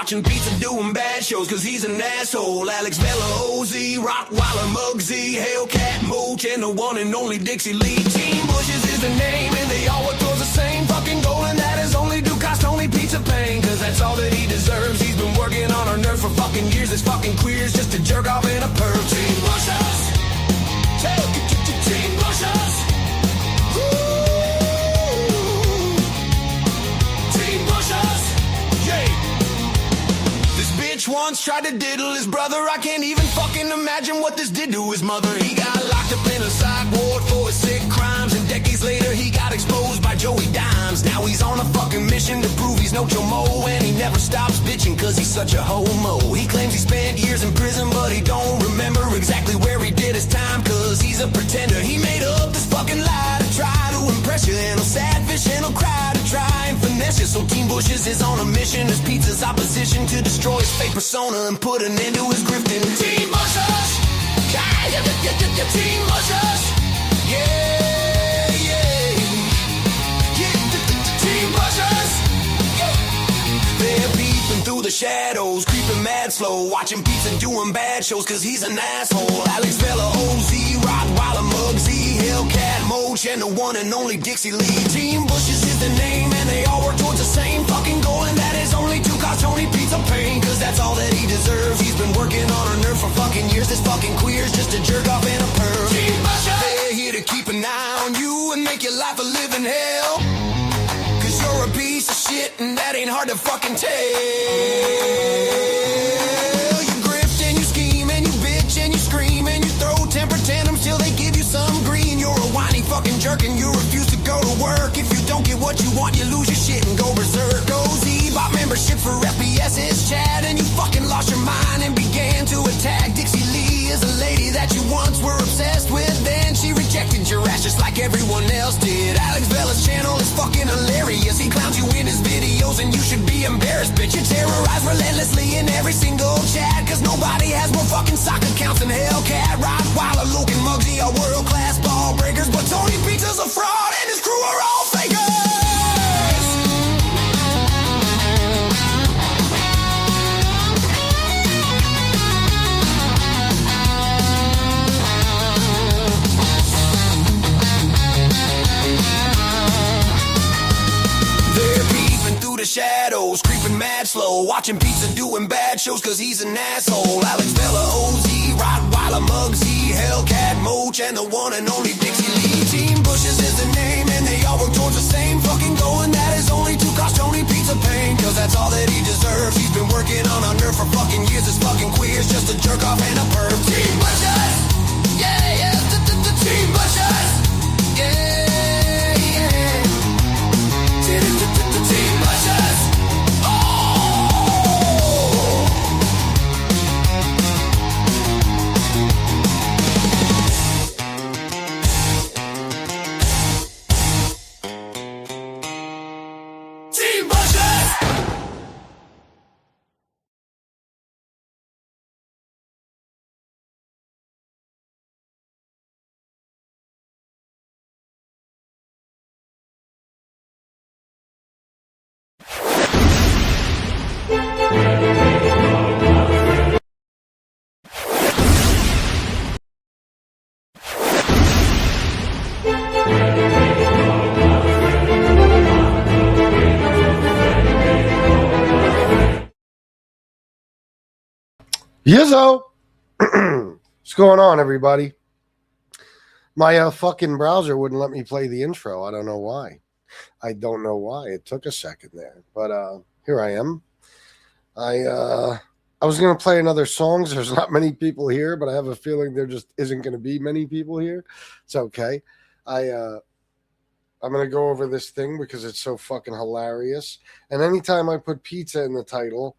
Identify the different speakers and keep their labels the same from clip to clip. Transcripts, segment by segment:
Speaker 1: watching pizza doing bad shows cause he's an asshole. Alex Bella, OZ, Rottweiler, Muggsy, Hellcat, Mooch, and the one and only Dixie Lee. Team Bushes is the name and they all work towards the same fucking goal, and that is only do cost only pizza pain, cause that's all that he deserves. He's been working on our nerves for fucking years. This fucking queer's just a jerk off in a perv. Team Bushes, Team Bushes. Once tried to diddle his brother. I can't even fucking imagine what this did to his mother. He got locked up in a psych ward for his sick crimes, and decades later he got exposed by Joey Dimes. Now he's on a fucking mission to prove he's no Joe Mo, and he never stops bitching cause he's such a homo. He claims he spent years in prison, but he don't remember exactly where he did his time cause he's a pretender. He made up this fucking lie to try to impress you, and he'll sad fish and he'll cry to try and finesse you. So Team Bushes is on a mission as pizza's opposition to destroy his fake persona and put an end to his grifting. Team Bushes, Team Bushes, yeah, yeah, Team Bushes, yeah. They're peeping through the shadows, creeping mad slow, watching pizza doing bad shows cause he's an asshole. Alex Bella, OZ, Rottweiler, Muggsy, Hellcat, Mooch, and the one and only Dixie Lee. Team Bushes is the name and they all work towards the same fucking goal, and that is only to cause Tony pizza pain, cause that's all that he deserves. He's been working on our nerve for fucking years. This fucking queer's just a jerk off and a perv. Team Bushes, they're here to keep an eye on you and make your life a living hell, cause you're a piece of shit and that ain't hard to fucking tell. You grift and you scheme and you bitch and you scream and you throw temper tantrums till they give you some green. You're a whiny fucking jerk and you refuse to go to work. If you don't get what you want, you lose your shit and go berserk. OZ bought membership for FBS's chat, and you fucking lost your mind and began to attack. Dixie Lee is a lady that you once were obsessed with, then she rejected your ass just like everyone else did. Alex Bella's channel is fucking hilarious. He clowns you in his videos and you should be embarrassed, bitch. You terrorize relentlessly in every single chat, cause nobody has more fucking sock accounts than Hellcat, Rottweiler, Luke, and Muggsy are world-class ball breakers, but Tony Pizza's a fraud and his crew are all fakers. The shadows, creeping mad slow, watching pizza doing bad shows cause he's an asshole. Alex Bella, OZ, Rottweiler, Muggsy, Hellcat, Mooch, and the one and only Dixie Lee. Team Bushes is the name and they all work towards the same fucking goal, and that is only to cause Tony pizza pain, cause that's all that he deserves. He's been working on our nerve for fucking years. This fucking queer's just a jerk off and a perv. Team Bushes, yeah, yeah, the Team Bushes, yeah, yeah, the Team Bushes.
Speaker 2: Yizzo! What's going on, everybody? My fucking browser wouldn't let me play the intro. I don't know why. It took a second there. But here I am. I was going to play another song. There's not many people here, but I have a feeling there just isn't going to be many people here. It's okay. I'm going to go over this thing because it's so fucking hilarious. And anytime I put pizza in the title,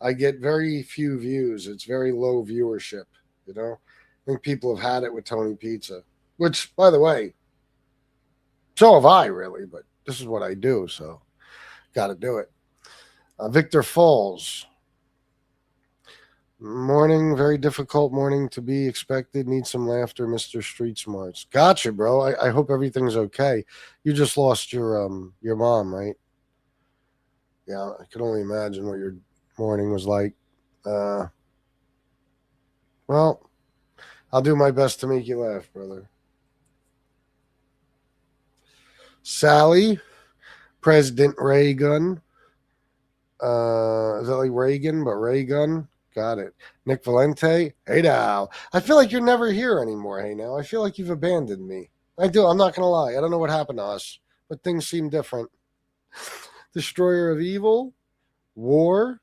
Speaker 2: I get very few views. It's very low viewership, you know? I think people have had it with Tony Pizza, which, by the way, so have I, really, but this is what I do, so got to do it. Victor Falls. Morning, very difficult morning to be expected. Need some laughter, Mr. Street Smarts. Gotcha, bro. I hope everything's okay. You just lost your mom, right? Yeah, I can only imagine morning was like. Well, I'll do my best to make you laugh, brother. Sally, President Reagan. Is that like Reagan, but Reagan? Got it. Nick Valente. Hey now. I feel like you're never here anymore, hey now. I feel like you've abandoned me. I do. I'm not going to lie. I don't know what happened to us, but things seem different. Destroyer of Evil. War.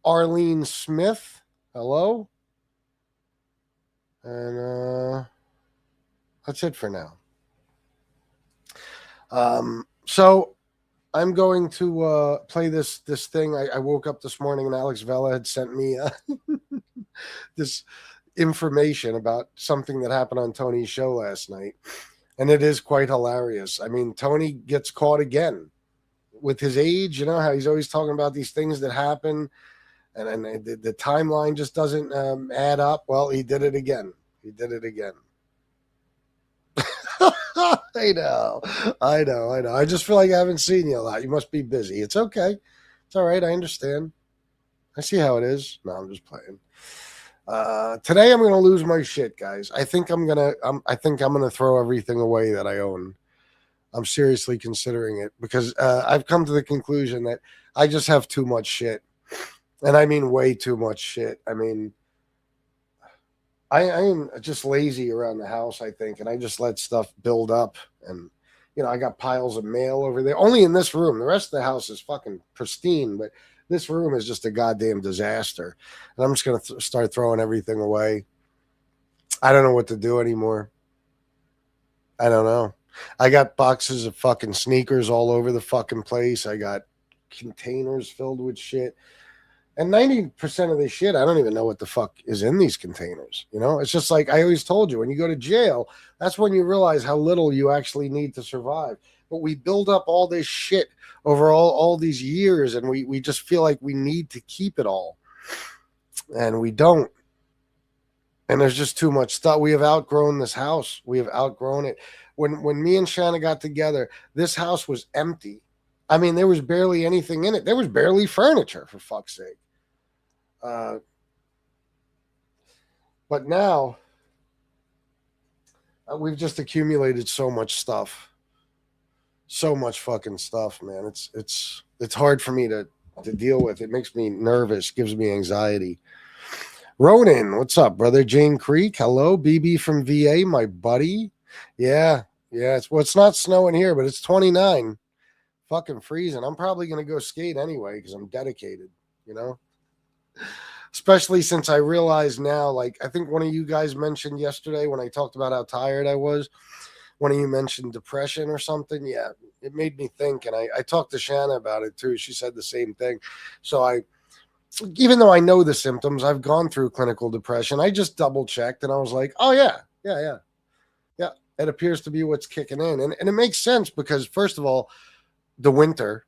Speaker 2: Arlene Smith. Hello. And that's it for now. So I'm going to play this thing. I woke up this morning and Alex Vela had sent me this information about something that happened on Tony's show last night. And it is quite hilarious. I mean, Tony gets caught again with his age, you know, how he's always talking about these things that happen. And the timeline just doesn't add up. Well, he did it again. He did it again. I know. I just feel like I haven't seen you a lot. You must be busy. It's okay. It's all right. I understand. I see how it is. No, I'm just playing. Today I'm gonna lose my shit, guys. I think I'm gonna throw everything away that I own. I'm seriously considering it because I've come to the conclusion that I just have too much shit, and I mean way too much shit. I mean, I am just lazy around the house, I think, and I just let stuff build up. And, you know, I got piles of mail over there. Only in this room. The rest of the house is fucking pristine, but this room is just a goddamn disaster. And I'm just going to start throwing everything away. I don't know what to do anymore. I don't know. I got boxes of fucking sneakers all over the fucking place. I got containers filled with shit. And 90% of this shit, I don't even know what the fuck is in these containers. You know, it's just like I always told you, when you go to jail, that's when you realize how little you actually need to survive. But we build up all this shit over all these years, and we just feel like we need to keep it all. And we don't. And there's just too much stuff. We have outgrown this house. We have outgrown it. When me and Shanna got together, this house was empty. I mean, there was barely anything in it. There was barely furniture, for fuck's sake. But now we've just accumulated so much stuff, so much fucking stuff, man. It's hard for me to deal with. It makes me nervous, gives me anxiety. Ronan, what's up, brother? Jane Creek, hello. BB from VA, my buddy. Yeah. It's not snowing here, but it's 29. Fucking freezing. I'm probably gonna go skate anyway because I'm dedicated, you know. Especially since I realize now, like, I think one of you guys mentioned yesterday when I talked about how tired I was, one of you mentioned depression or something. Yeah, it made me think. And I talked to Shanna about it too. She said the same thing. So even though I know the symptoms, I've gone through clinical depression. I just double checked and I was like, oh yeah. It appears to be what's kicking in. And it makes sense because, first of all, the winter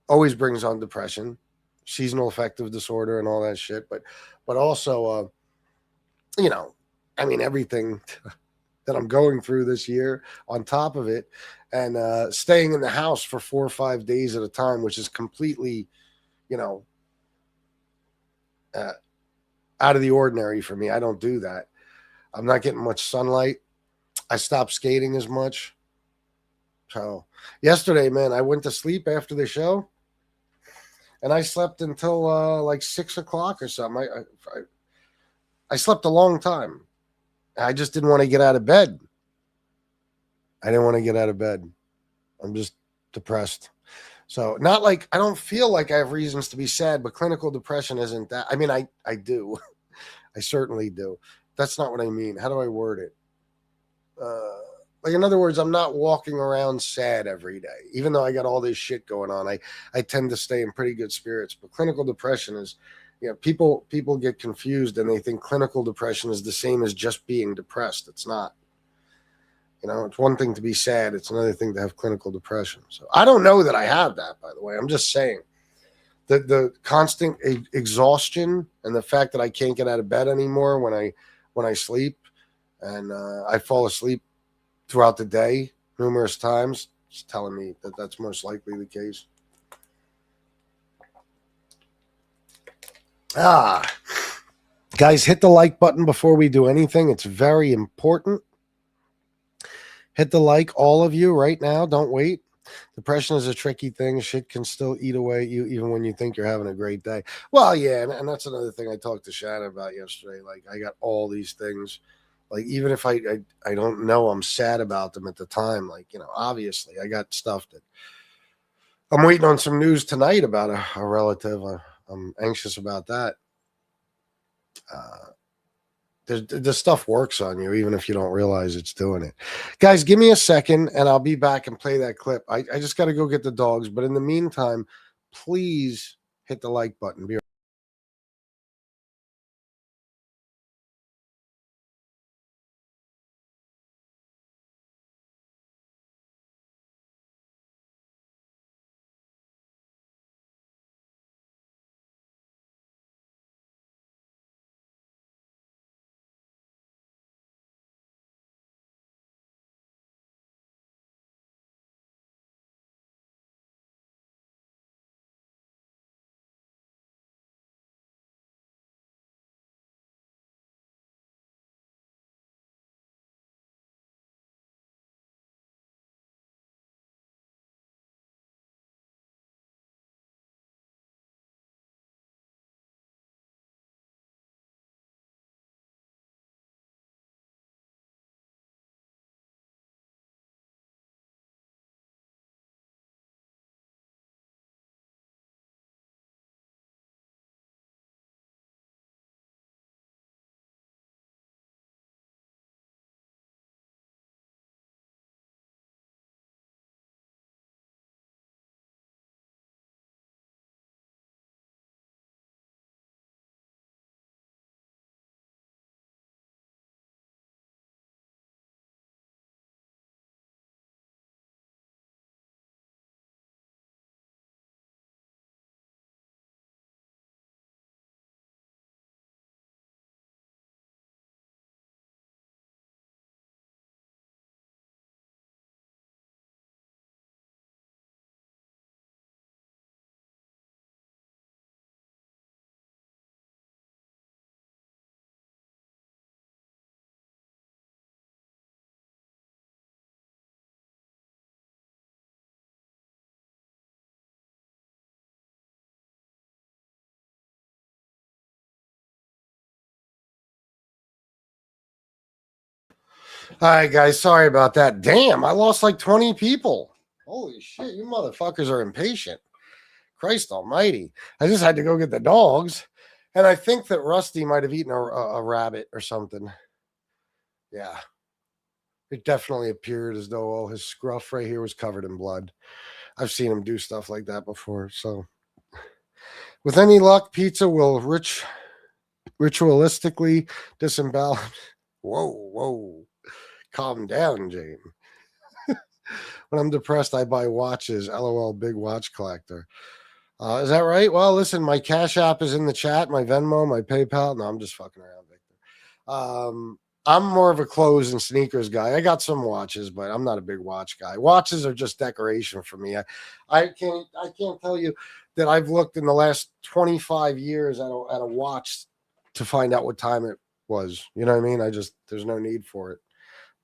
Speaker 2: always brings on depression, seasonal affective disorder and all that shit. But also, you know, I mean, everything that I'm going through this year on top of it, and staying in the house for 4 or 5 days at a time, which is completely, you know, out of the ordinary for me. I don't do that. I'm not getting much sunlight. I stopped skating as much. So yesterday, man, I went to sleep after the show and I slept until like 6 o'clock or something. I slept a long time. I just didn't want to get out of bed. I'm just depressed. So not like, I don't feel like I have reasons to be sad, but clinical depression isn't that. I mean, I do. I certainly do. That's not what I mean. How do I word it? Like, in other words, I'm not walking around sad every day, even though I got all this shit going on. I tend to stay in pretty good spirits, but clinical depression is, you know, people get confused and they think clinical depression is the same as just being depressed. It's not. You know, it's one thing to be sad. It's another thing to have clinical depression. So I don't know that I have that, by the way. I'm just saying that the constant exhaustion and the fact that I can't get out of bed anymore when I sleep, and I fall asleep throughout the day numerous times, it's telling me that that's most likely the case. Guys, hit the like button before we do anything. It's very important. Hit the like, all of you, right now. Don't wait. Depression is a tricky thing. Shit can still eat away at you even when you think you're having a great day. Well, yeah, and that's another thing I talked to Shannon about yesterday. Like, I got all these things. Like, even if I don't know I'm sad about them at the time, like, obviously I got stuff that I'm waiting on some news tonight about a relative. I'm anxious about that. The stuff works on you, even if you don't realize it's doing it. Guys, give me a second and I'll be back and play that clip. I just got to go get the dogs. But in the meantime, please hit the like button. Be All right, guys. Sorry about that. Damn, I lost like 20 people. Holy shit, you motherfuckers are impatient. Christ almighty. I just had to go get the dogs. And I think that Rusty might have eaten a rabbit or something. Yeah. It definitely appeared as though all his scruff right here was covered in blood. I've seen him do stuff like that before. So, with any luck, pizza will ritualistically disembowel. Whoa. Calm down, Jane. When I'm depressed, I buy watches. LOL, big watch collector. Is that right? Well, listen, my Cash App is in the chat, my Venmo, my PayPal. No, I'm just fucking around, Victor. I'm more of a clothes and sneakers guy. I got some watches, but I'm not a big watch guy. Watches are just decoration for me. I can't tell you that I've looked in the last 25 years at a watch to find out what time it was. You know what I mean? There's no need for it.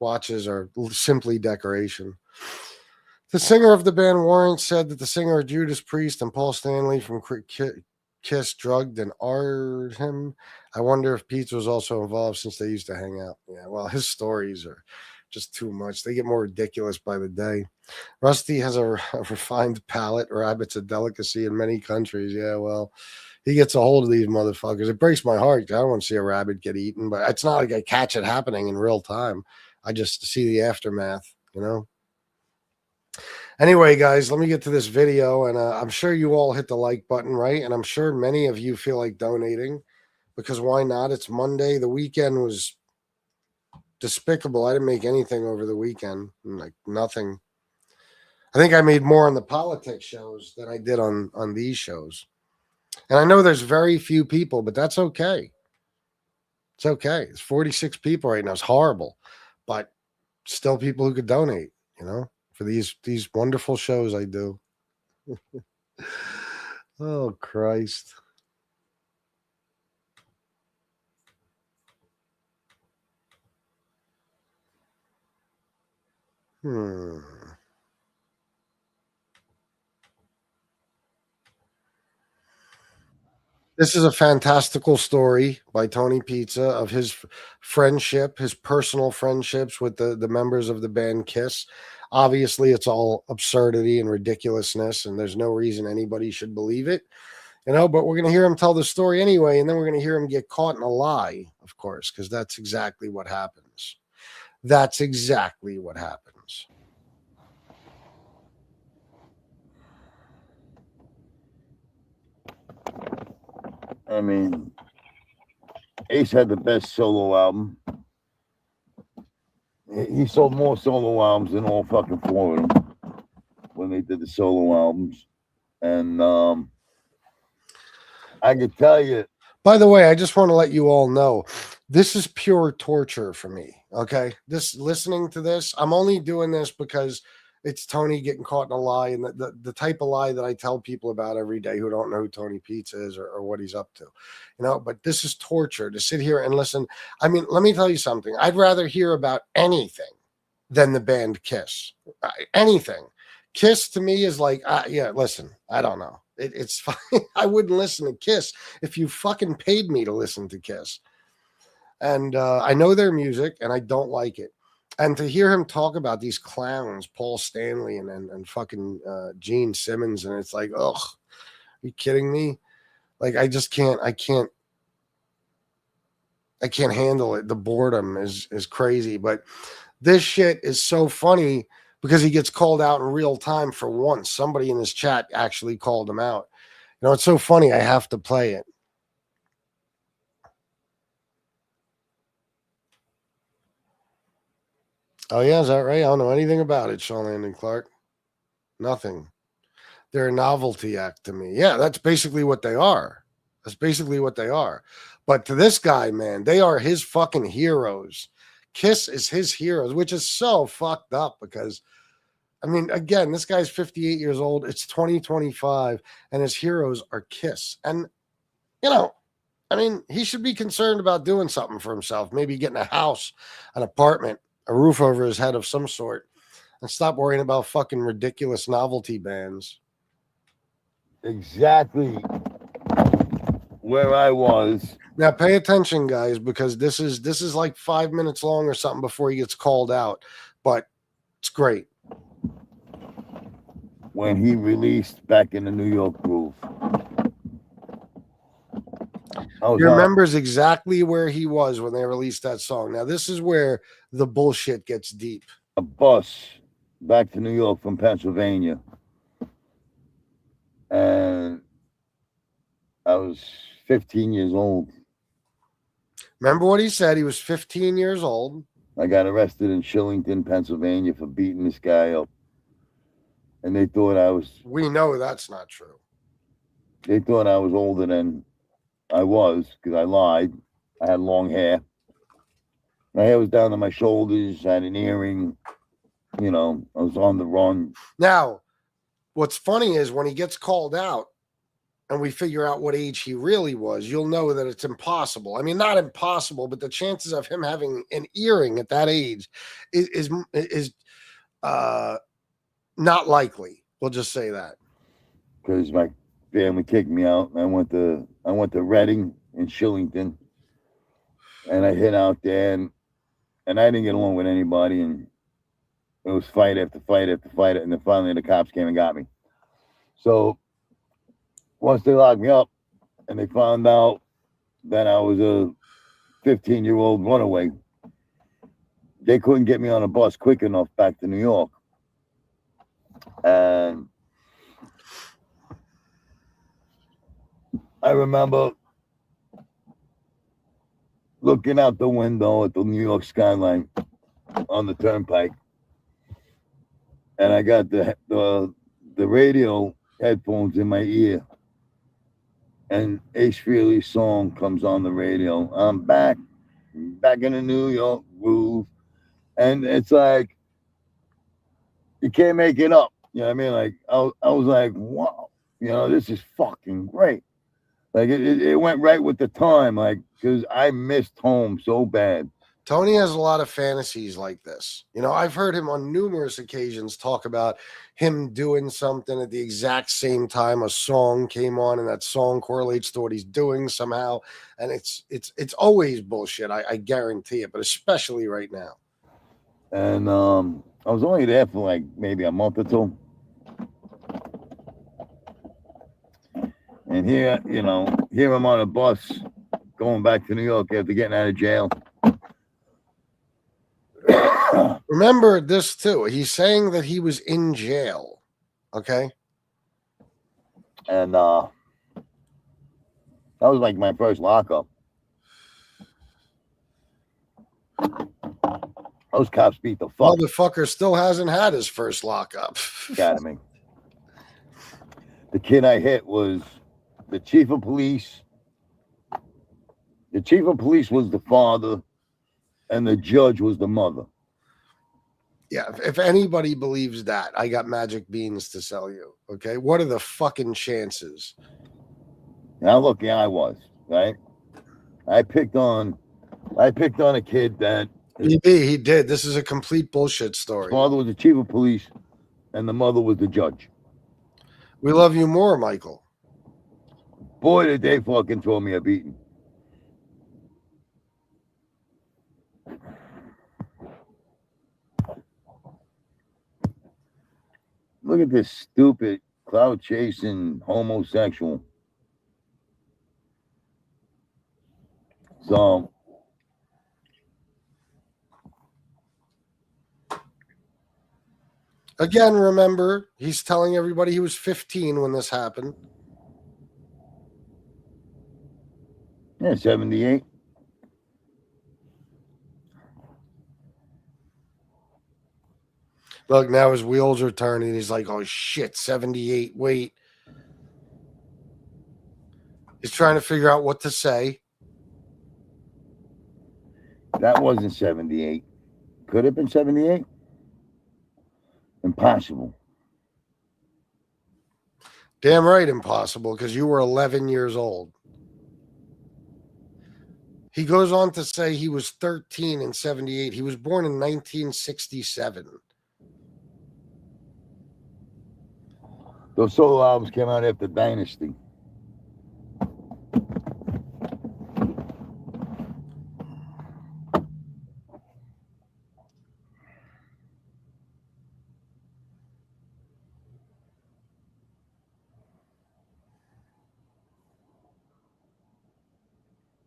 Speaker 2: Watches are simply decoration. The singer of the band Warrant said that the singer Judas Priest and Paul Stanley from Kiss drugged and art him. I wonder if Pete was also involved since they used to hang out. Yeah, well, his stories are just too much. They get more ridiculous by the day. Rusty has a refined palate. Rabbit's a delicacy in many countries. Yeah, well, he gets a hold of these motherfuckers. It breaks my heart. I don't want to see a rabbit get eaten, but it's not like I catch it happening in real time. I just see the aftermath, you know? Anyway, guys, let me get to this video, and I'm sure you all hit the like button, right? And I'm sure many of you feel like donating because why not? It's Monday. The weekend was despicable. I didn't make anything over the weekend, like nothing. I think I made more on the politics shows than I did on these shows. And I know there's very few people, but that's okay. It's okay. It's 46 people right now. It's horrible, but still people who could donate, for these wonderful shows I do. Oh, Christ. This is a fantastical story by Tony Pizza of his friendship, his personal friendships with the members of the band Kiss. Obviously, it's all absurdity and ridiculousness, and there's no reason anybody should believe it, but we're going to hear him tell the story anyway, and then we're going to hear him get caught in a lie, of course, because that's exactly what happens. That's exactly what happens.
Speaker 3: I mean, Ace had the best solo album. He sold more solo albums than all fucking four of them when they did the solo albums. And I could tell you.
Speaker 2: By the way, I just want to let you all know, this is pure torture for me. Okay, listening to this, I'm only doing this because it's Tony getting caught in a lie, and the type of lie that I tell people about every day who don't know who Tony Pizza is or what he's up to, but this is torture to sit here and listen. I mean, let me tell you something. I'd rather hear about anything than the band Kiss. Anything. Kiss to me is like, listen, I don't know. It's fine. I wouldn't listen to Kiss if you fucking paid me to listen to Kiss. And I know their music and I don't like it. And to hear him talk about these clowns, Paul Stanley and fucking Gene Simmons, and it's like, ugh, are you kidding me? Like, I can't handle it. The boredom is crazy. But this shit is so funny because he gets called out in real time for once. Somebody in his chat actually called him out. It's so funny. I have to play it. Oh, yeah, is that right? I don't know anything about it, Sean Landon Clark. Nothing. They're a novelty act to me. Yeah, that's basically what they are. That's basically what they are. But to this guy, man, they are his fucking heroes. Kiss is his heroes, which is so fucked up because, I mean, again, this guy's 58 years old. It's 2025, and his heroes are Kiss. And, I mean, he should be concerned about doing something for himself, maybe getting a house, an apartment, a roof over his head of some sort, and stop worrying about fucking ridiculous novelty bands.
Speaker 3: Exactly where I was.
Speaker 2: Now pay attention, guys, because this is like 5 minutes long or something before he gets called out, but it's great.
Speaker 3: When he released Back in the New York Groove.
Speaker 2: He remembers exactly where he was when they released that song. Now, this is where the bullshit gets deep.
Speaker 3: A bus back to New York from Pennsylvania. And I was 15 years old.
Speaker 2: Remember what he said? He was 15 years old.
Speaker 3: I got arrested in Shillington, Pennsylvania for beating this guy up. And they thought I was...
Speaker 2: We know that's not true.
Speaker 3: They thought I was older than I was because I lied. I had long hair. My hair was down to my shoulders. I had an earring. I was on the run.
Speaker 2: Now, what's funny is when he gets called out and we figure out what age he really was, you'll know that it's impossible. I mean, not impossible, but the chances of him having an earring at that age is not likely. We'll just say that.
Speaker 3: Because my family kicked me out. I went to Reading in Shillington, and I hid out there, and I didn't get along with anybody, and it was fight after fight after fight, and then finally the cops came and got me. So once they locked me up, and they found out that I was a 15-year-old runaway, they couldn't get me on a bus quick enough back to New York, and I remember looking out the window at the New York skyline on the turnpike, and I got the radio headphones in my ear, and Ace Frehley's song comes on the radio. I'm back in the New York groove, and it's like you can't make it up. You know what I mean? Like I was like, wow, this is fucking great. Like it went right with the time, like, because I missed home so bad.
Speaker 2: Tony has a lot of fantasies like this. You know, I've heard him on numerous occasions talk about him doing something at the exact same time a song came on, and that song correlates to what he's doing somehow. And it's always bullshit. I guarantee it, but especially right now.
Speaker 3: And I was only there for like maybe a month or two. And here, you know, here I'm on a bus going back to New York after getting out of jail.
Speaker 2: Remember this too. He's saying that he was in jail. Okay.
Speaker 3: And that was like my first lockup. Those cops beat the fuck.
Speaker 2: Motherfucker still hasn't had his first lockup.
Speaker 3: Got me. The kid I hit was the chief of police. The chief of police was the father, and the judge was the mother.
Speaker 2: Yeah, if anybody believes that, I got magic beans to sell you. Okay, what are the fucking chances?
Speaker 3: Now look, yeah, I was right. I picked on a kid that
Speaker 2: he did. This is a complete bullshit story.
Speaker 3: His father was the chief of police, and the mother was the judge.
Speaker 2: We love you more, Michael.
Speaker 3: Boy, did they fucking throw me a beating. Look at this stupid cloud chasing homosexual. So
Speaker 2: again, remember, he's telling everybody he was 15 when this happened.
Speaker 3: Yeah, 78.
Speaker 2: Look, now his wheels are turning. He's like, oh shit, 78. Wait. He's trying to figure out what to say.
Speaker 3: That wasn't 78. Could have been 78. Impossible.
Speaker 2: Damn right, impossible, because you were 11 years old. He goes on to say he was 13 in 78. He was born in 1967.
Speaker 3: Those solo albums came out after Dynasty.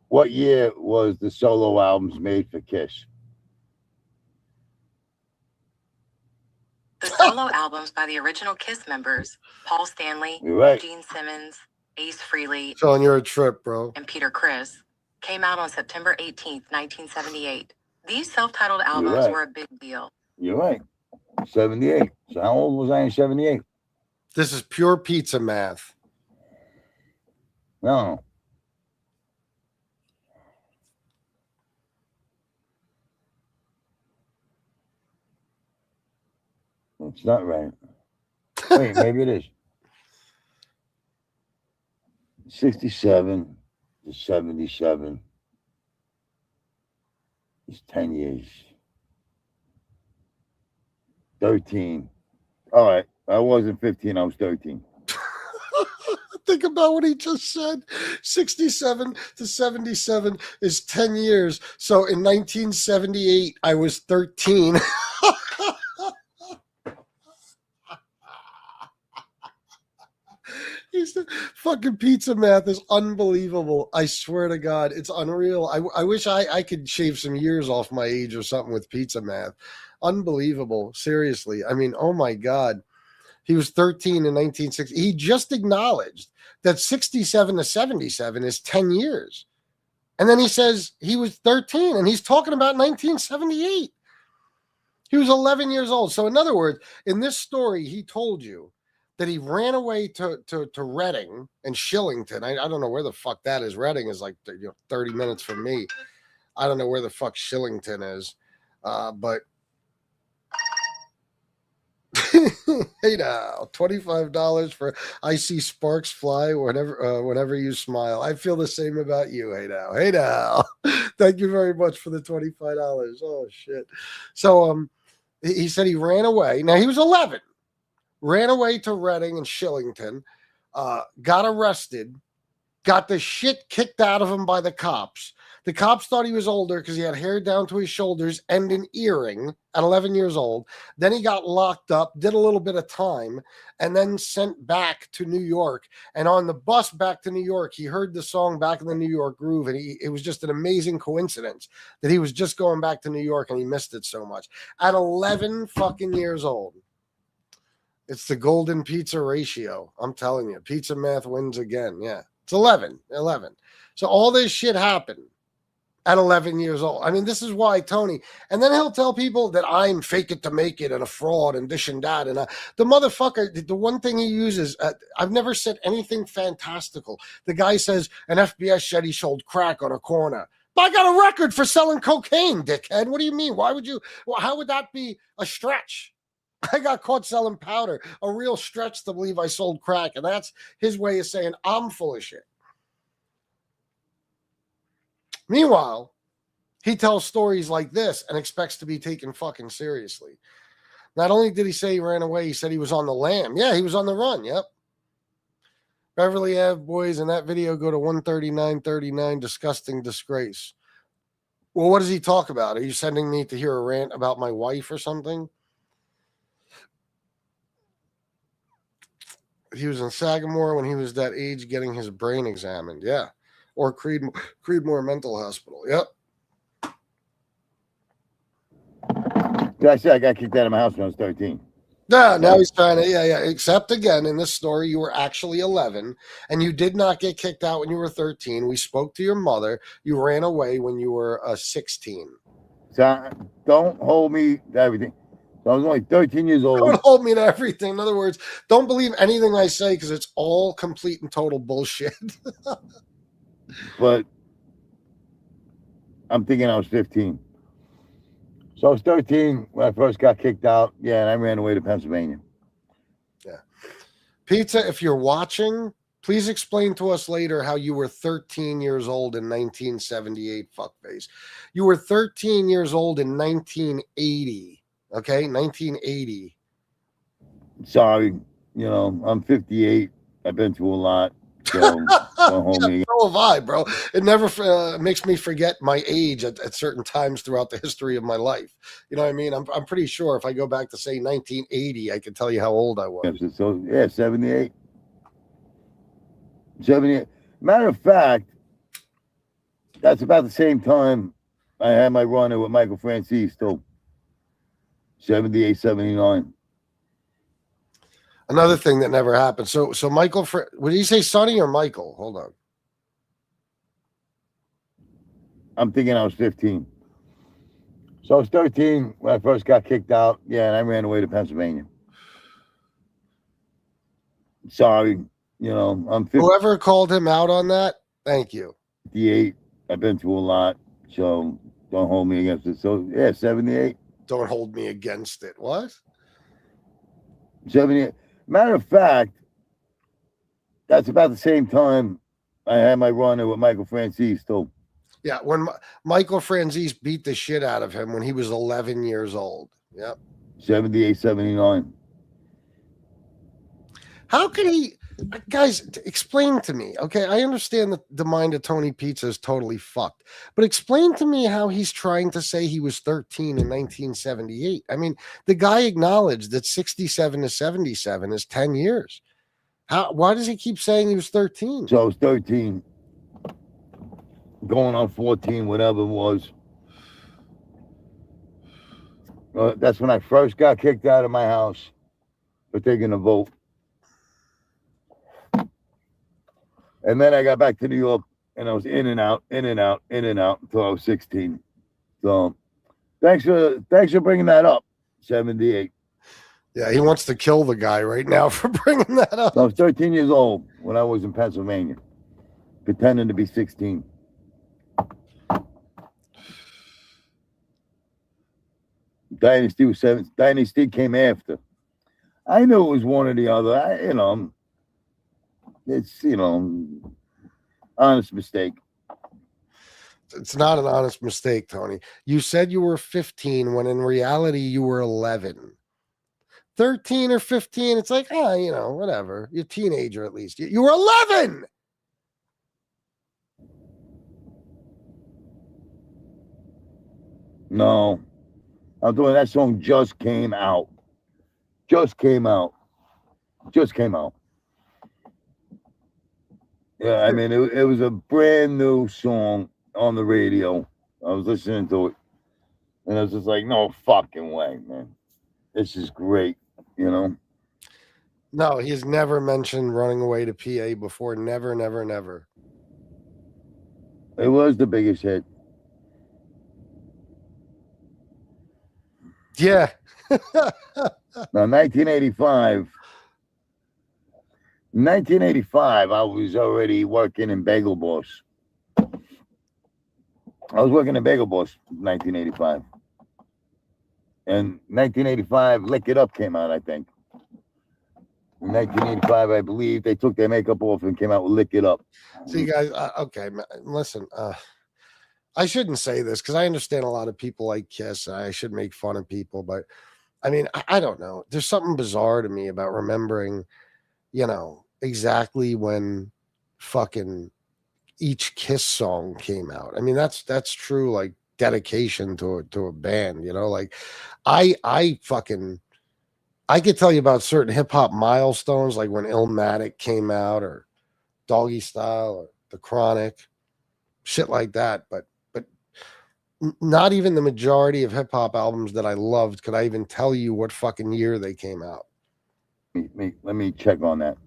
Speaker 3: What year was the solo albums made for Kiss?
Speaker 4: The solo albums by the original Kiss members, Paul Stanley,
Speaker 3: Right.
Speaker 4: Gene Simmons, Ace Frehley,
Speaker 2: Telling you're a trip, bro.
Speaker 4: and Peter Criss, came out on September 18th, 1978. These self-titled albums
Speaker 3: right.
Speaker 4: were a big deal.
Speaker 3: You're right. 78. So how old was I in 78?
Speaker 2: This is pure pizza math.
Speaker 3: No. It's not right. Wait, maybe it is. 67 to 77 is 10 years. 13. All right. I wasn't 15. I was 13.
Speaker 2: Think about what he just said. 67 to 77 is 10 years. So in 1978, I was 13. He's the fucking pizza math is unbelievable. I swear to God, it's unreal. I wish I could shave some years off my age or something with pizza math. Unbelievable. Seriously. I mean, oh my God. He was 13 in 1960. He just acknowledged that 67 to 77 is 10 years. And then he says he was 13 and he's talking about 1978. He was 11 years old. So in other words, in this story, he told you that he ran away to Reading and Shillington. I don't know where the fuck that is. Reading is like 30 minutes from me. I don't know where the fuck Shillington is. But Hey now, $25 for I see sparks fly whenever you smile. I feel the same about you. Hey now. Thank you very much for the $25. Oh shit. So he said he ran away. Now he was 11. Ran away to Reading and Shillington. Got arrested. Got the shit kicked out of him by the cops. The cops thought he was older because he had hair down to his shoulders and an earring at 11 years old. Then he got locked up, did a little bit of time, and then sent back to New York. And on the bus back to New York, he heard the song Back in the New York Groove. And it was just an amazing coincidence that he was just going back to New York and he missed it so much. At 11 fucking years old. It's the golden pizza ratio. I'm telling you, pizza math wins again. Yeah. It's 11. So all this shit happened at 11 years old. I mean, this is why Tony, and then he'll tell people that I'm fake it to make it and a fraud and this and that. And the motherfucker, the one thing he uses, I've never said anything fantastical. The guy says an FBS said he sold crack on a corner. But I got a record for selling cocaine, dickhead. What do you mean? How would that be a stretch? I got caught selling powder, a real stretch to believe I sold crack. And that's his way of saying I'm full of shit. Meanwhile, he tells stories like this and expects to be taken fucking seriously. Not only did he say he ran away, he said he was on the lam. Yeah, he was on the run. Yep. Beverly Ave boys in that video go to 139.39. Disgusting disgrace. Well, what does he talk about? Are you sending me to hear a rant about my wife or something? He was in Sagamore when he was that age getting his brain examined. Yeah. Or Creedmoor Mental Hospital. Yep.
Speaker 3: I said I got kicked out of my house when I was 13.
Speaker 2: Yeah, now he's trying to, yeah. Except again, in this story, you were actually 11 and you did not get kicked out when you were 13. We spoke to your mother. You ran away when you were 16.
Speaker 3: So don't hold me to everything. So I was only 13 years old.
Speaker 2: Don't hold me to everything. In other words, don't believe anything I say because it's all complete and total bullshit.
Speaker 3: But I'm thinking I was 15. So I was 13 when I first got kicked out. Yeah, and I ran away to Pennsylvania.
Speaker 2: Yeah. Pizza, if you're watching, please explain to us later how you were 13 years old in 1978, fuckface. You were 13 years old in 1980. Okay, 1980.
Speaker 3: Sorry, I'm 58. I've been through a lot. So don't hold me.
Speaker 2: So have I, bro. It never makes me forget my age at certain times throughout the history of my life. You know what I mean? I'm pretty sure if I go back to say 1980, I can tell you how old I was.
Speaker 3: So yeah, 78. 78. Matter of fact, that's about the same time I had my run with Michael Francis too. 78, 79.
Speaker 2: Another thing that never happened. So Michael, would you say Sonny or Michael? Hold on.
Speaker 3: I'm thinking I was 15. So I was 13 when I first got kicked out. Yeah, and I ran away to Pennsylvania. Sorry, I'm 58.
Speaker 2: Whoever called him out on that, thank you.
Speaker 3: I've been through a lot, so don't hold me against it. So yeah, 78.
Speaker 2: Don't hold me against it. What?
Speaker 3: 78. Matter of fact, that's about the same time I had my run with Michael Francis too.
Speaker 2: Yeah, when Michael Franzese beat the shit out of him when he was 11 years old. Yep.
Speaker 3: 78, 79.
Speaker 2: How can he, guys, explain to me, okay? I understand that the mind of Tony Pizza is totally fucked, but explain to me how he's trying to say he was 13 in 1978. I mean, the guy acknowledged that 67 to 77 is 10 years. Why does he keep saying he was 13?
Speaker 3: So I was 13, going on 14, whatever it was. That's when I first got kicked out of my house for taking a vote. And then I got back to New York, and I was in and out until I was 16. So thanks for bringing that up, 78.
Speaker 2: Yeah, he wants to kill the guy right now for bringing that up.
Speaker 3: So I was 13 years old when I was in Pennsylvania, pretending to be 16. Dynasty was 7. Dynasty came after. I knew it was one or the other. It's honest mistake.
Speaker 2: It's not an honest mistake, Tony. You said you were 15 when in reality you were 11. 13 or 15, it's like, whatever. You're a teenager at least. You were 11.
Speaker 3: No. I'm doing that song just came out. Just came out. Yeah, I mean, it was a brand new song on the radio. I was listening to it, and I was just like, no fucking way, man. This is great,
Speaker 2: No, he's never mentioned Running Away to PA before. Never, never, never.
Speaker 3: It was the biggest hit.
Speaker 2: Yeah.
Speaker 3: Now, 1985, I was already working in Bagel Boss. I was working in Bagel Boss in 1985. And 1985, Lick It Up came out, I think. In 1985, I believe, they took their makeup off and came out with Lick It Up.
Speaker 2: See, guys, okay, listen, I shouldn't say this because I understand a lot of people like Kiss. I should make fun of people, but I mean, I don't know. There's something bizarre to me about remembering, exactly when fucking each Kiss song came out. I mean, that's true, like dedication to a band, like I could tell you about certain hip hop milestones, like when Illmatic came out or Doggy Style or The Chronic, shit like that. But not even the majority of hip hop albums that I loved could I even tell you what fucking year they came out.
Speaker 3: Let me check on that.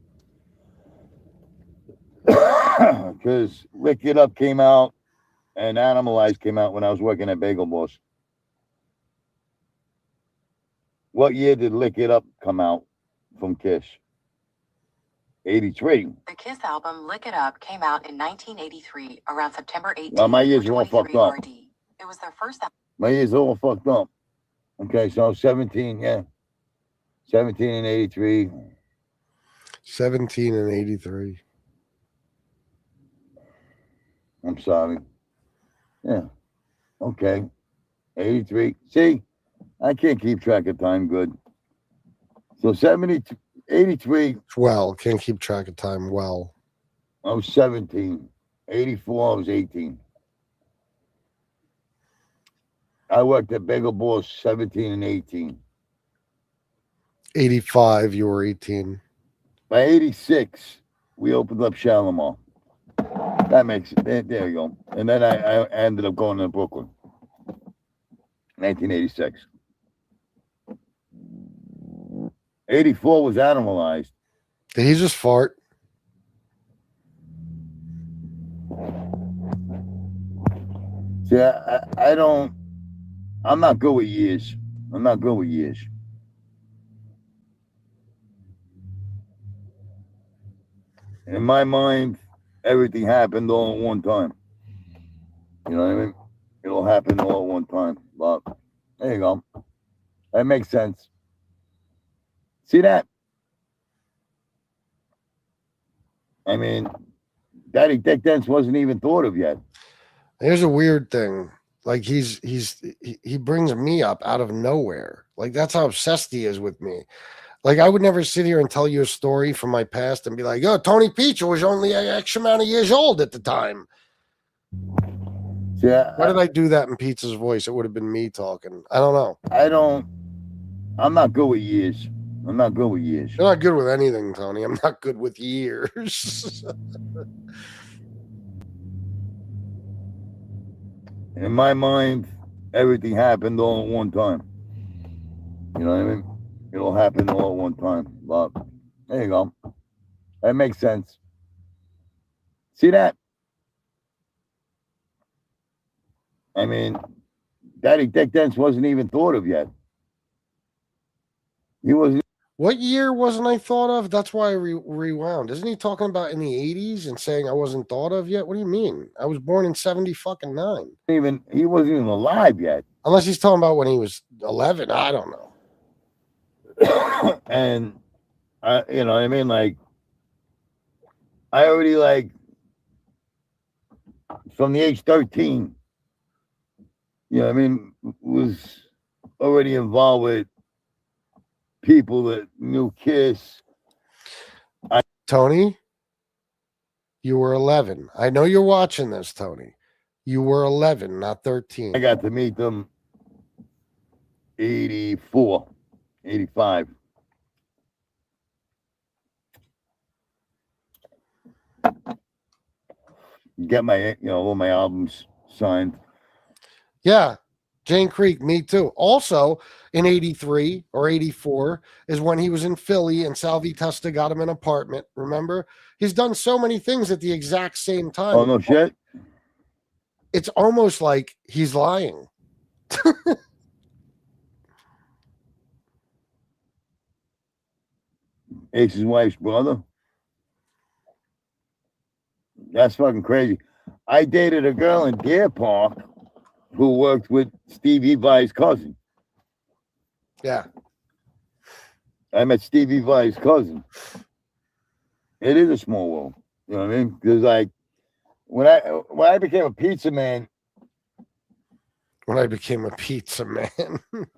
Speaker 3: Because Lick It Up came out and Animalize came out when I was working at Bagel Boss. What year did Lick It Up come out from Kiss? 83.
Speaker 4: The Kiss album Lick It Up came out in 1983, around September 18th.
Speaker 3: Well, my years are all fucked up.
Speaker 4: It was their first album.
Speaker 3: My years are all fucked up. Okay, so 17, yeah. 17 and 83.
Speaker 2: 17 and 83.
Speaker 3: I'm sorry. Yeah. Okay. 83. See, I can't keep track of time good. So 72, 83.
Speaker 2: Well, can't keep track of time well.
Speaker 3: I was 17. 84, I was 18. I worked at Bagel Boss 17 and 18.
Speaker 2: 85, you were 18.
Speaker 3: By 86, we opened up Shalimar. That makes it. There you go. And then I ended up going to Brooklyn. 1986. 84 was Animalized.
Speaker 2: Did he just fart?
Speaker 3: See, I'm not good with years. In my mind, everything happened all at one time. You know what I mean? It all happened all at one time. But there you go. That makes sense. See that? I mean, Daddy Dick Dance wasn't even thought of yet.
Speaker 2: Here's a weird thing. Like he brings me up out of nowhere. Like that's how obsessed he is with me. Like I would never sit here and tell you a story from my past and be like, "Oh, Tony Pizza was only X amount of years old at the time."
Speaker 3: Yeah.
Speaker 2: Why did I do that in Pizza's voice? It would have been me talking. I don't know.
Speaker 3: I'm not good with years. You're not good
Speaker 2: with anything, Tony. I'm not good with years.
Speaker 3: In my mind, everything happened all at one time. You know what I mean? It all happened all at one time. But there you go. That makes sense. See that? I mean, Daddy Dick Dance wasn't even thought of yet. He wasn't.
Speaker 2: What year wasn't I thought of? That's why I rewound. Isn't he talking about in the 80s and saying I wasn't thought of yet? What do you mean? I was born in 79.
Speaker 3: He wasn't even alive yet.
Speaker 2: Unless he's talking about when he was 11. I don't know.
Speaker 3: And you know what I mean? Like, I already like from the age 13, you know what I mean, was already involved with people that knew Kiss.
Speaker 2: Tony, you were 11. I know you're watching this, Tony. You were 11, not 13.
Speaker 3: I got to meet them 84, 85. Get my, you know, all my albums signed.
Speaker 2: Yeah. Jane Creek, me too. Also, in 83 or 84 is when he was in Philly and Salvi Testa got him an apartment. Remember? He's done so many things at the exact same time.
Speaker 3: Oh, no shit?
Speaker 2: It's almost like he's lying.
Speaker 3: Ace's wife's brother. That's fucking crazy. I dated a girl in Deer Park who worked with Stevie Vai's cousin.
Speaker 2: Yeah.
Speaker 3: I met Stevie Vai's cousin. It is a small world. You know what I mean? Because like when I became a pizza man,
Speaker 2: When I became a pizza man.
Speaker 3: it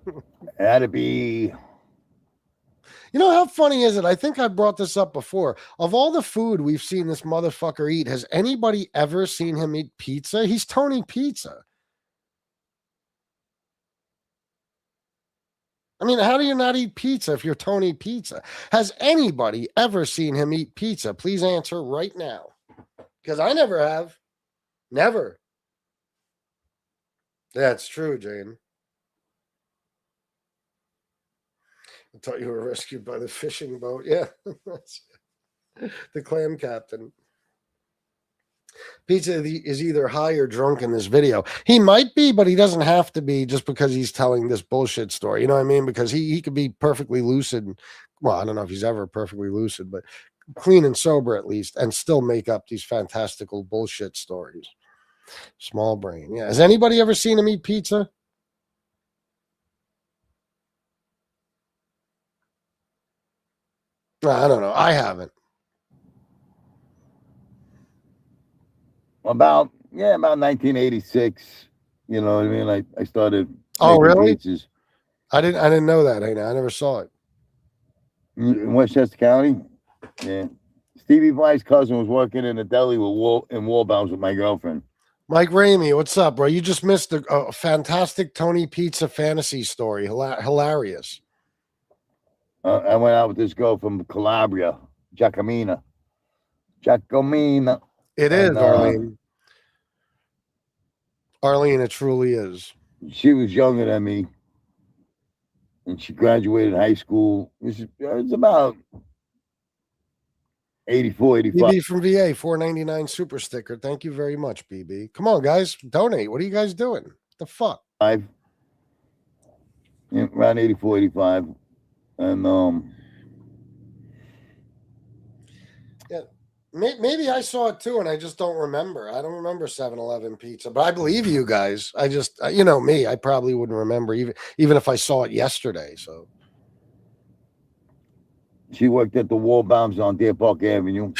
Speaker 3: had to be.
Speaker 2: You know how funny is it? I think I brought this up before. Of all the food we've seen this motherfucker eat, has anybody ever seen him eat pizza? He's Tony Pizza. I mean, how do you not eat pizza if you're Tony Pizza? Has anybody ever seen him eat pizza? Please answer right now. Because I never have. Never. That's true, Jane. I thought you were rescued by the fishing boat. Yeah. That's the clam captain. Pizza is either high or drunk in this video. He might be, but he doesn't have to be just because he's telling this bullshit story. You know what I mean? Because he could be perfectly lucid. Well, I don't know if he's ever perfectly lucid, but clean and sober at least, and still make up these fantastical bullshit stories. Small brain. Yeah. Has anybody ever seen him eat pizza? I don't know. I haven't.
Speaker 3: About 1986. You know what I mean? I started.
Speaker 2: Oh,
Speaker 3: making
Speaker 2: really?
Speaker 3: pizzas.
Speaker 2: I didn't know that. Hey, I never saw it.
Speaker 3: In Westchester County. Yeah. Stevie Vai's cousin was working in a deli with Wallbounds with my girlfriend.
Speaker 2: Mike Ramey, what's up, bro? You just missed a fantastic Tony Pizza fantasy story. Hilarious.
Speaker 3: I went out with this girl from Calabria, Giacomina.
Speaker 2: It is, Arlene. Arlene, it truly is.
Speaker 3: She was younger than me, and she graduated high school. It was about 84, 85.
Speaker 2: BB from VA, $4.99 super sticker. Thank you very much, BB. Come on, guys, donate. What are you guys doing? What the fuck?
Speaker 3: Around 84, 85. And
Speaker 2: yeah, maybe I saw it too, and I just don't remember. I don't remember 7-Eleven pizza, but I believe you guys. I just, you know me, I probably wouldn't remember even if I saw it yesterday. So
Speaker 3: she worked at the Wallbounds on Deer Park Avenue,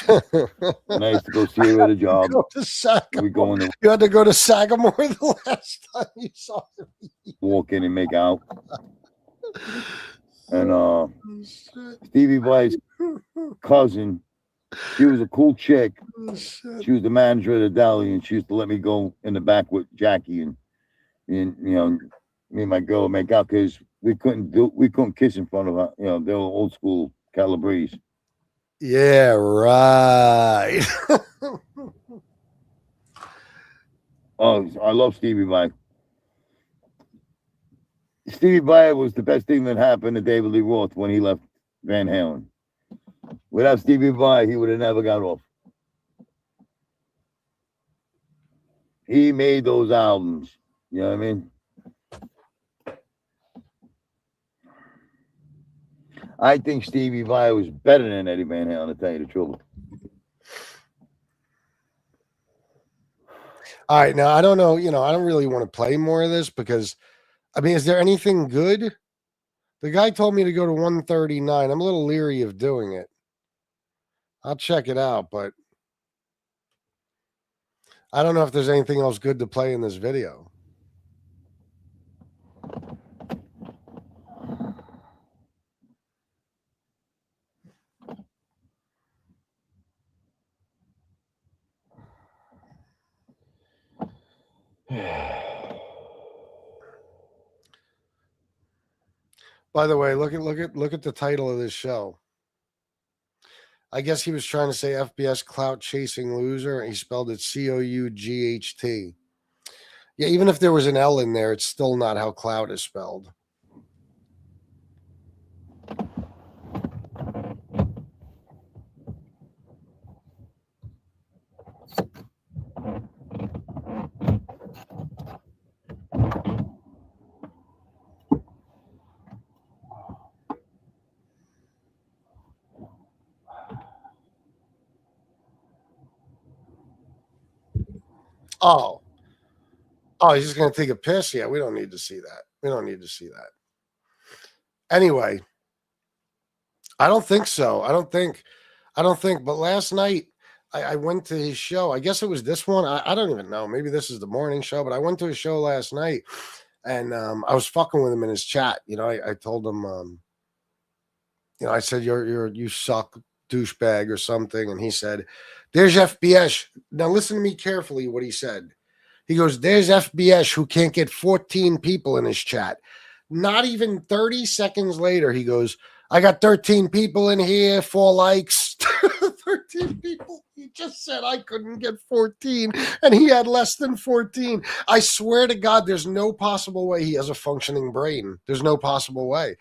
Speaker 3: and I used to go see her at a job.
Speaker 2: Go to Sagamore.
Speaker 3: We
Speaker 2: You had to go to Sagamore the last time you saw her.
Speaker 3: Walk in and make out. And Stevie Vai's cousin, she was a cool chick. She was the manager of the deli, and she used to let me go in the back with Jackie and you know, me and my girl would make out because we couldn't kiss in front of her. You know, they were old school Calabrese.
Speaker 2: Yeah, right.
Speaker 3: Oh, I love Stevie Vai. Stevie Vai was the best thing that happened to David Lee Roth when he left Van Halen. Without Stevie Vai, he would have never got off. He made those albums. You know what I mean? I think Stevie Vai was better than Eddie Van Halen, to tell you the truth.
Speaker 2: All right, now I don't know. You know, I don't really want to play more of this because, I mean, is there anything good? The guy told me to go to 139. I'm a little leery of doing it. I'll check it out, but I don't know if there's anything else good to play in this video. By the way, look at the title of this show. I guess he was trying to say FBS clout chasing loser. He spelled it COUGHT. Yeah, even if there was an L in there, it's still not how clout is spelled. Oh, he's just going to take a piss? Yeah, we don't need to see that. We don't need to see that. Anyway, I don't think so. I don't think. But last night, I went to his show. I guess it was this one. I don't even know. Maybe this is the morning show, but I went to his show last night, and I was fucking with him in his chat. You know, I told him, I said, you suck, douchebag or something. And he said, there's FBS. Now listen to me carefully what he said. He goes, there's FBS who can't get 14 people in his chat. Not even 30 seconds later, he goes, I got 13 people in here, 4 likes. 13 people. He just said I couldn't get 14, and he had less than 14. I swear to God, there's no possible way he has a functioning brain. There's no possible way.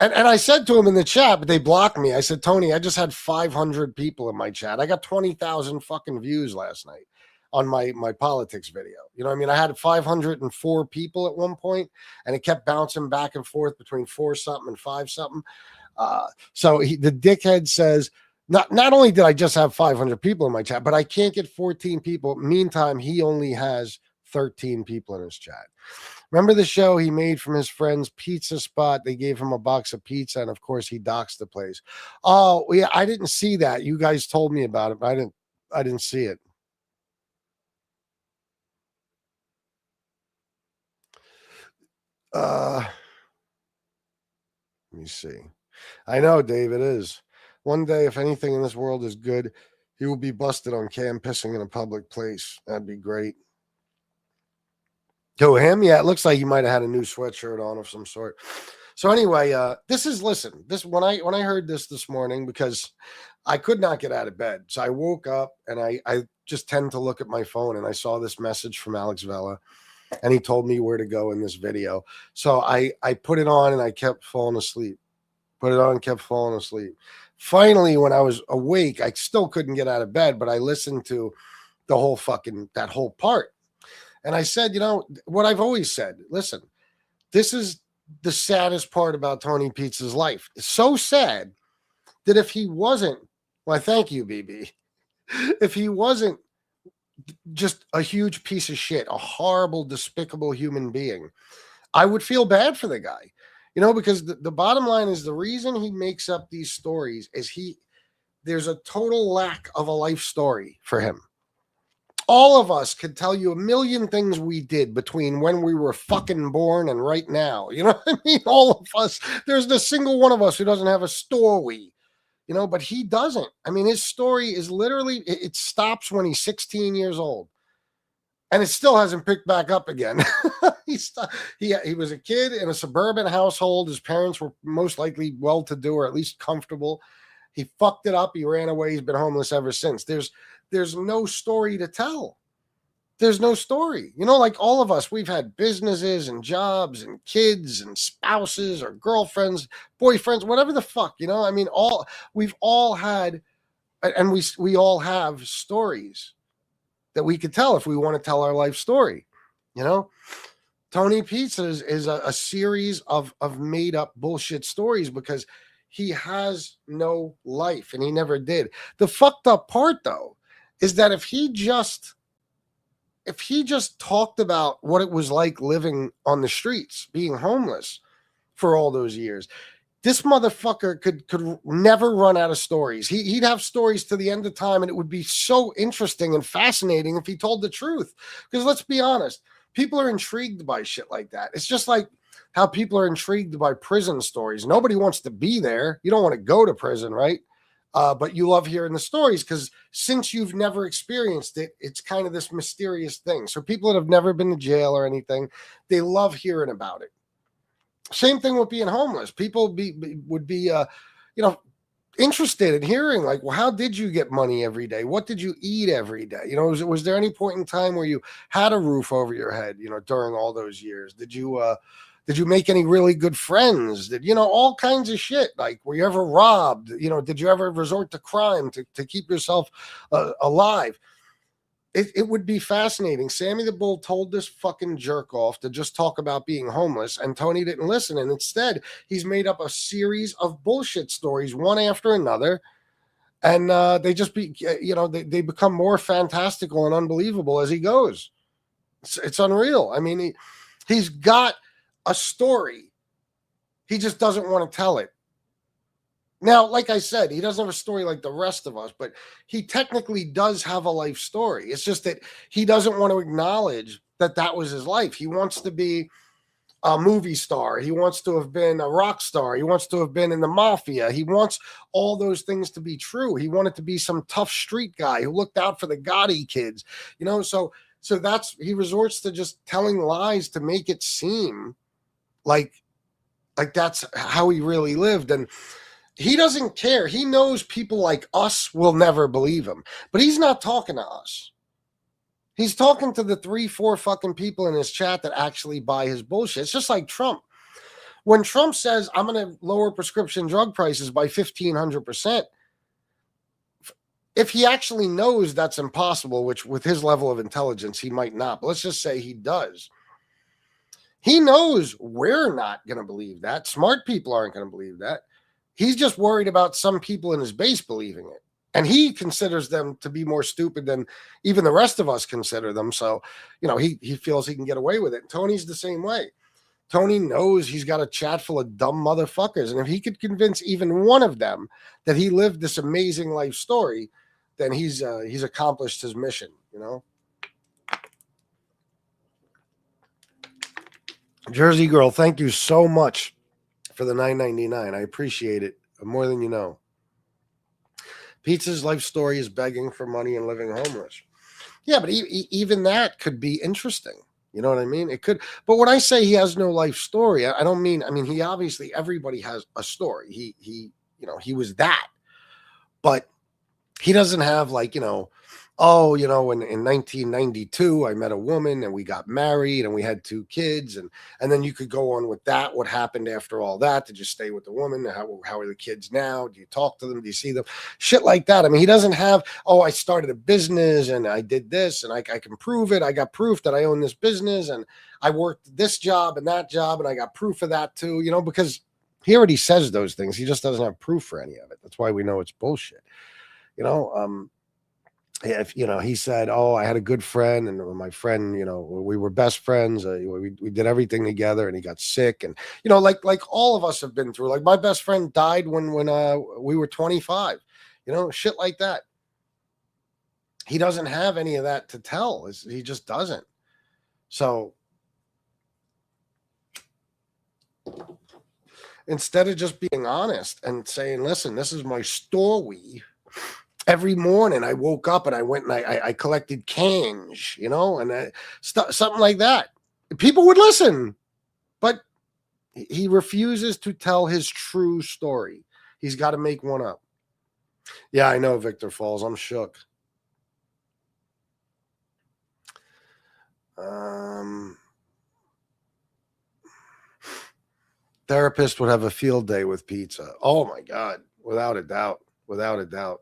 Speaker 2: And I said to him in the chat, but they blocked me. I said, Tony, I just had 500 people in my chat. I got 20,000 fucking views last night on my politics video. You know what I mean? I had 504 people at one point, and it kept bouncing back and forth between 4 something and 5 something. So the dickhead says, not only did I just have 500 people in my chat, but I can't get 14 people. Meantime, he only has 13 people in his chat. Remember the show he made from his friend's pizza spot? They gave him a box of pizza, and of course he doxed the place. Oh, yeah, I didn't see that. You guys told me about it, but I didn't see it. Let me see. I know, Dave, it is. One day, if anything in this world is good, he will be busted on cam pissing in a public place. That'd be great. To him, yeah, it looks like he might have had a new sweatshirt on of some sort. So anyway, when I heard this morning, because I could not get out of bed. So I woke up and I just tend to look at my phone, and I saw this message from Alex Vela, and he told me where to go in this video. So I put it on and I kept falling asleep. Put it on, kept falling asleep. Finally, when I was awake, I still couldn't get out of bed, but I listened to the whole that whole part. And I said, you know, what I've always said, listen, this is the saddest part about Tony Pizza's life. It's so sad that if he wasn't, well, thank you, BB. If he wasn't just a huge piece of shit, a horrible, despicable human being, I would feel bad for the guy. You know, because the bottom line is the reason he makes up these stories is there's a total lack of a life story for him. All of us could tell you a million things we did between when we were fucking born and right now. You know what I mean? All of us. There's the single one of us who doesn't have a story, you know, but he doesn't. I mean, his story is literally, it stops when he's 16 years old. And it still hasn't picked back up again. He was a kid in a suburban household. His parents were most likely well-to-do or at least comfortable. He fucked it up. He ran away. He's been homeless ever since. There's no story to tell. There's no story. You know, like all of us, we've had businesses and jobs and kids and spouses or girlfriends, boyfriends, whatever the fuck, you know? I mean, we've all had, and we all have stories that we could tell if we want to tell our life story. You know, Tony Pizza is a series of made up bullshit stories because he has no life and he never did. The fucked up part though is that if he just talked about what it was like living on the streets, being homeless, for all those years. This motherfucker could never run out of stories. He'd have stories to the end of time, and it would be so interesting and fascinating if he told the truth. Because let's be honest, people are intrigued by shit like that. It's just like how people are intrigued by prison stories. Nobody wants to be there. You don't want to go to prison, right? But you love hearing the stories because since you've never experienced it, it's kind of this mysterious thing. So people that have never been to jail or anything, they love hearing about it. Same thing with being homeless. People would be interested in hearing, like, well, how did you get money every day? What did you eat every day? Was there any point in time where you had a roof over your head, during all those years? Did you make any really good friends? All kinds of shit. Like, were you ever robbed? Did you ever resort to crime to keep yourself alive? It would be fascinating. Sammy the Bull told this fucking jerk off to just talk about being homeless, and Tony didn't listen. And instead, he's made up a series of bullshit stories, one after another. And they just they become more fantastical and unbelievable as he goes. It's unreal. I mean, he's got a story. He just doesn't want to tell it. Now, like I said, he doesn't have a story like the rest of us, but he technically does have a life story. It's just that he doesn't want to acknowledge that that was his life. He wants to be a movie star. He wants to have been a rock star. He wants to have been in the mafia. He wants all those things to be true. He wanted to be some tough street guy who looked out for the Gotti kids, so he resorts to just telling lies to make it seem like that's how he really lived. And he doesn't care. He knows people like us will never believe him, but he's not talking to us. He's talking to the 3-4 fucking people in his chat that actually buy his bullshit. It's just like Trump. When Trump says, I'm going to lower prescription drug prices by 1,500%, if he actually knows that's impossible, which with his level of intelligence, he might not, but let's just say he does. He knows we're not going to believe that. Smart people aren't going to believe that. He's just worried about some people in his base believing it. And he considers them to be more stupid than even the rest of us consider them. So, he feels he can get away with it. Tony's the same way. Tony knows he's got a chat full of dumb motherfuckers. And if he could convince even one of them that he lived this amazing life story, then he's accomplished his mission, Jersey Girl, thank you so much for the $9.99. I appreciate it more than you know. Pizza's life story is begging for money and living homeless. Yeah, but even that could be interesting. You know what I mean? It could. But when I say he has no life story, I don't mean. I mean, he obviously, everybody has a story. He was that, but he doesn't have like, in 1992, I met a woman and we got married and we had 2 kids. And then you could go on with that. What happened after all that? Did you stay with the woman? How are the kids now? Do you talk to them? Do you see them? Shit like that. I mean, he doesn't have, I started a business and I did this and I can prove it. I got proof that I own this business and I worked this job and that job and I got proof of that too, because he already says those things. He just doesn't have proof for any of it. That's why we know it's bullshit. If he said, I had a good friend and my friend, we were best friends. We did everything together and he got sick. And, like all of us have been through, like my best friend died when we were 25, shit like that. He doesn't have any of that to tell. He just doesn't. So instead of just being honest and saying, listen, this is my story. Every morning I woke up and I went and I collected cans, and something like that. People would listen, but he refuses to tell his true story. He's got to make one up. Yeah, I know, Victor Falls. I'm shook. Therapist would have a field day with pizza. Oh my God. Without a doubt. Without a doubt.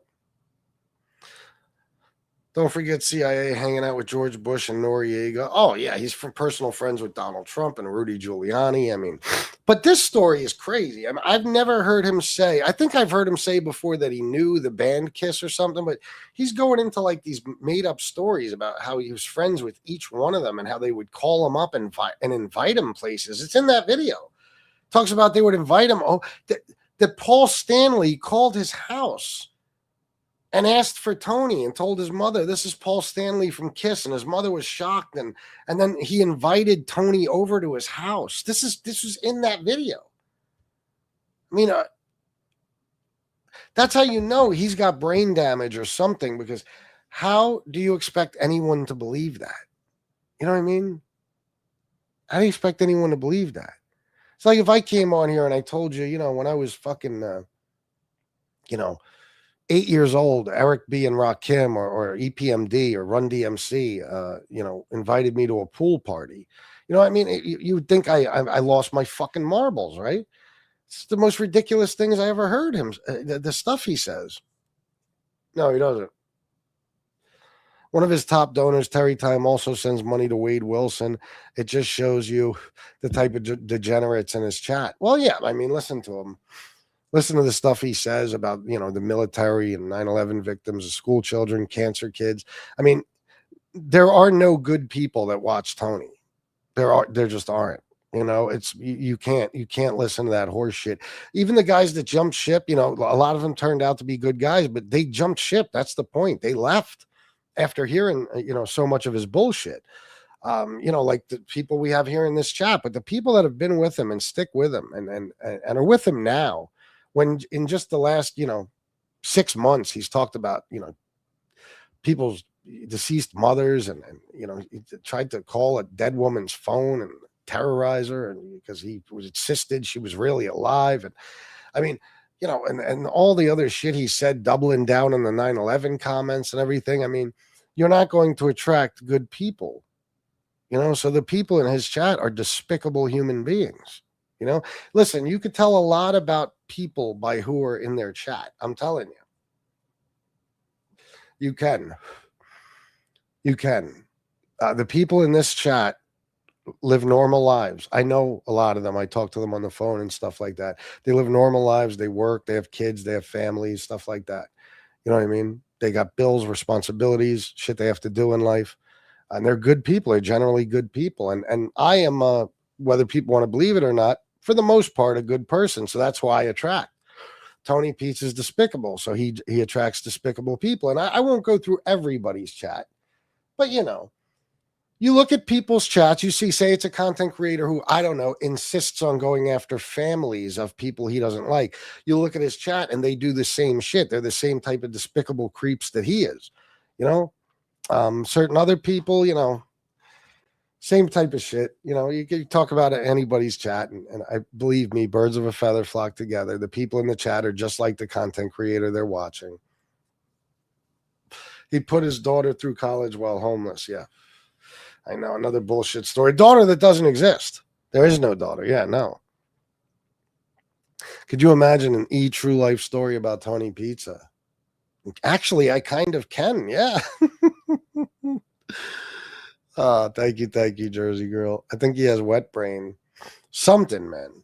Speaker 2: Don't forget CIA hanging out with George Bush and Noriega. Oh, yeah, he's personal friends with Donald Trump and Rudy Giuliani. I mean, but this story is crazy. I mean, I've never heard him say, I think I've heard him say before that he knew the band Kiss or something, but he's going into like these made up stories about how he was friends with each one of them and how they would call him up and invite him places. It's in that video. Talks about they would invite him. Oh, that Paul Stanley called his house and asked for Tony and told his mother, this is Paul Stanley from Kiss. And his mother was shocked. And then he invited Tony over to his house. This was in that video. I mean, that's how you know he's got brain damage or something, because how do you expect anyone to believe that? You know what I mean? How do you expect anyone to believe that? It's like if I came on here and I told you, when I was fucking, 8 years old, Eric B. and Rakim or EPMD or Run DMC, invited me to a pool party. You know what I mean? You would think I lost my fucking marbles, right? It's the most ridiculous things I ever heard him, the stuff he says. No, he doesn't. One of his top donors, Terry Time, also sends money to Wade Wilson. It just shows you the type of degenerates in his chat. Well, yeah, I mean, listen to him. Listen to the stuff he says about, the military and 9/11 victims, school children, cancer kids. I mean, there are no good people that watch Tony. There just aren't. It's you can't listen to that horse shit. Even the guys that jumped ship, a lot of them turned out to be good guys, but they jumped ship. That's the point. They left after hearing, so much of his bullshit. Like the people we have here in this chat, but the people that have been with him and stick with him and are with him now, when in just the last, 6 months, he's talked about, people's deceased mothers and he tried to call a dead woman's phone and terrorize her, and because he was insisted she was really alive. And I mean, and all the other shit he said, doubling down on the 9/11 comments and everything. I mean, you're not going to attract good people, so the people in his chat are despicable human beings. Listen, you could tell a lot about people by who are in their chat. I'm telling you. You can. The people in this chat live normal lives. I know a lot of them. I talk to them on the phone and stuff like that. They live normal lives. They work. They have kids. They have families, stuff like that. You know what I mean? They got bills, responsibilities, shit they have to do in life. And they're good people. They're generally good people. And I am, whether people want to believe it or not, for the most part, a good person. So that's why I attract. Tony Peets is despicable. So he attracts despicable people. And I won't go through everybody's chat. But, you look at people's chats, you say it's a content creator who, I don't know, insists on going after families of people he doesn't like. You look at his chat and they do the same shit. They're the same type of despicable creeps that he is. Certain other people, same type of shit. You can talk about anybody's chat. And I believe me, birds of a feather flock together. The people in the chat are just like the content creator they're watching. He put his daughter through college while homeless. Yeah. I know, another bullshit story. Daughter that doesn't exist. There is no daughter. Yeah, no. Could you imagine an true life story about Tony Pizza? Actually, I kind of can. Yeah. Thank you, Jersey girl. I think he has wet brain. Something, man.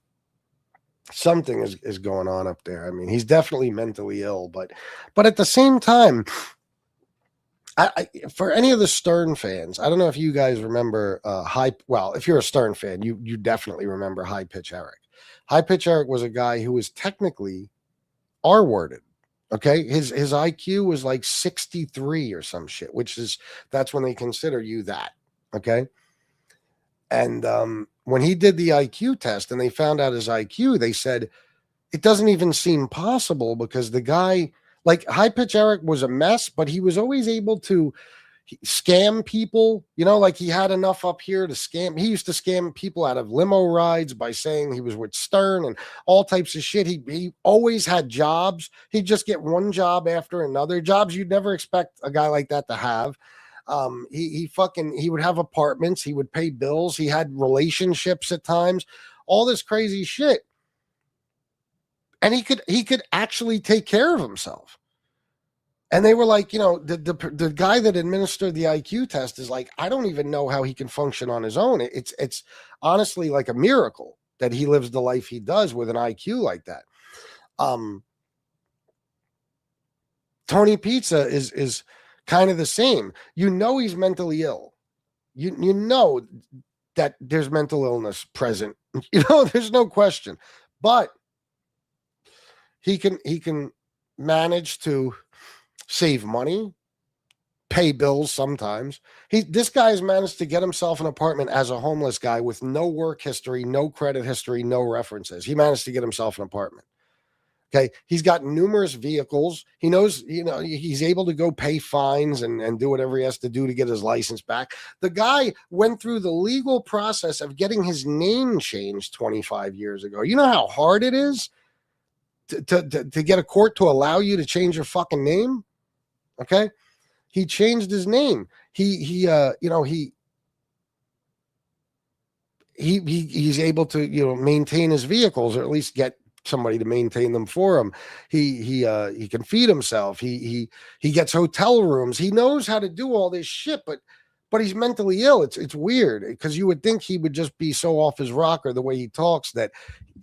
Speaker 2: Something is going on up there. I mean, he's definitely mentally ill, but at the same time, for any of the Stern fans, I don't know if you guys remember if you're a Stern fan, you definitely remember High Pitch Eric. High Pitch Eric was a guy who was technically R-worded. Okay. His IQ was like 63 or some shit, that's when they consider you that. Okay. And when he did the IQ test and they found out his IQ, they said it doesn't even seem possible because the guy, like High Pitch Eric, was a mess, but he was always able to scam people, like he had enough up here to scam. He used to scam people out of limo rides by saying he was with Stern and all types of shit. He always had jobs. He'd just get one job after another, jobs you'd never expect a guy like that to have. He would have apartments. He would pay bills. He had relationships at times, all this crazy shit. And he could actually take care of himself. And they were like, the guy that administered the IQ test is like, I don't even know how he can function on his own. It's honestly like a miracle that he lives the life he does with an IQ like that. Tony Pizza is kind of the same. He's mentally ill. You know that there's mental illness present. You know, there's no question. But he can manage to save money, pay bills sometimes. This guy has managed to get himself an apartment as a homeless guy with no work history, no credit history, no references. He managed to get himself an apartment. Okay. He's got numerous vehicles. He knows, he's able to go pay fines and do whatever he has to do to get his license back. The guy went through the legal process of getting his name changed 25 years ago. You know how hard it is to get a court to allow you to change your fucking name? Okay. He changed his name. He's able to, maintain his vehicles, or at least get somebody to maintain them for him. He can feed himself. He gets hotel rooms. He knows how to do all this shit, but he's mentally ill. It's weird, because you would think he would just be so off his rocker the way he talks that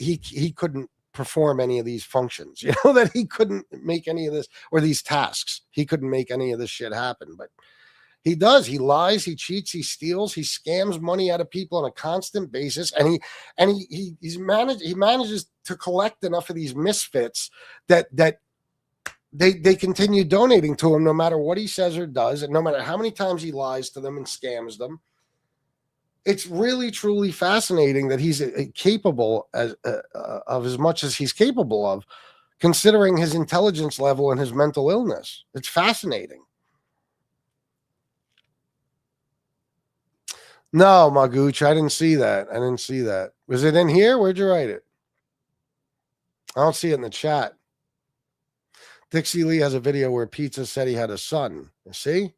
Speaker 2: he couldn't perform any of these functions, that he couldn't make any of this, or these tasks. He couldn't make any of this shit happen, but he does. He lies, he cheats, he steals, he scams money out of people on a constant basis, and he manages to collect enough of these misfits that they continue donating to him no matter what he says or does, and no matter how many times he lies to them and scams them. It's really, truly fascinating that he's capable of as much as he's capable of, considering his intelligence level and his mental illness. It's fascinating. No, Magooch, I didn't see that. Was it in here? Where'd you write it? I don't see it in the chat. Dixie Lee has a video where Pizza said he had a son. You see?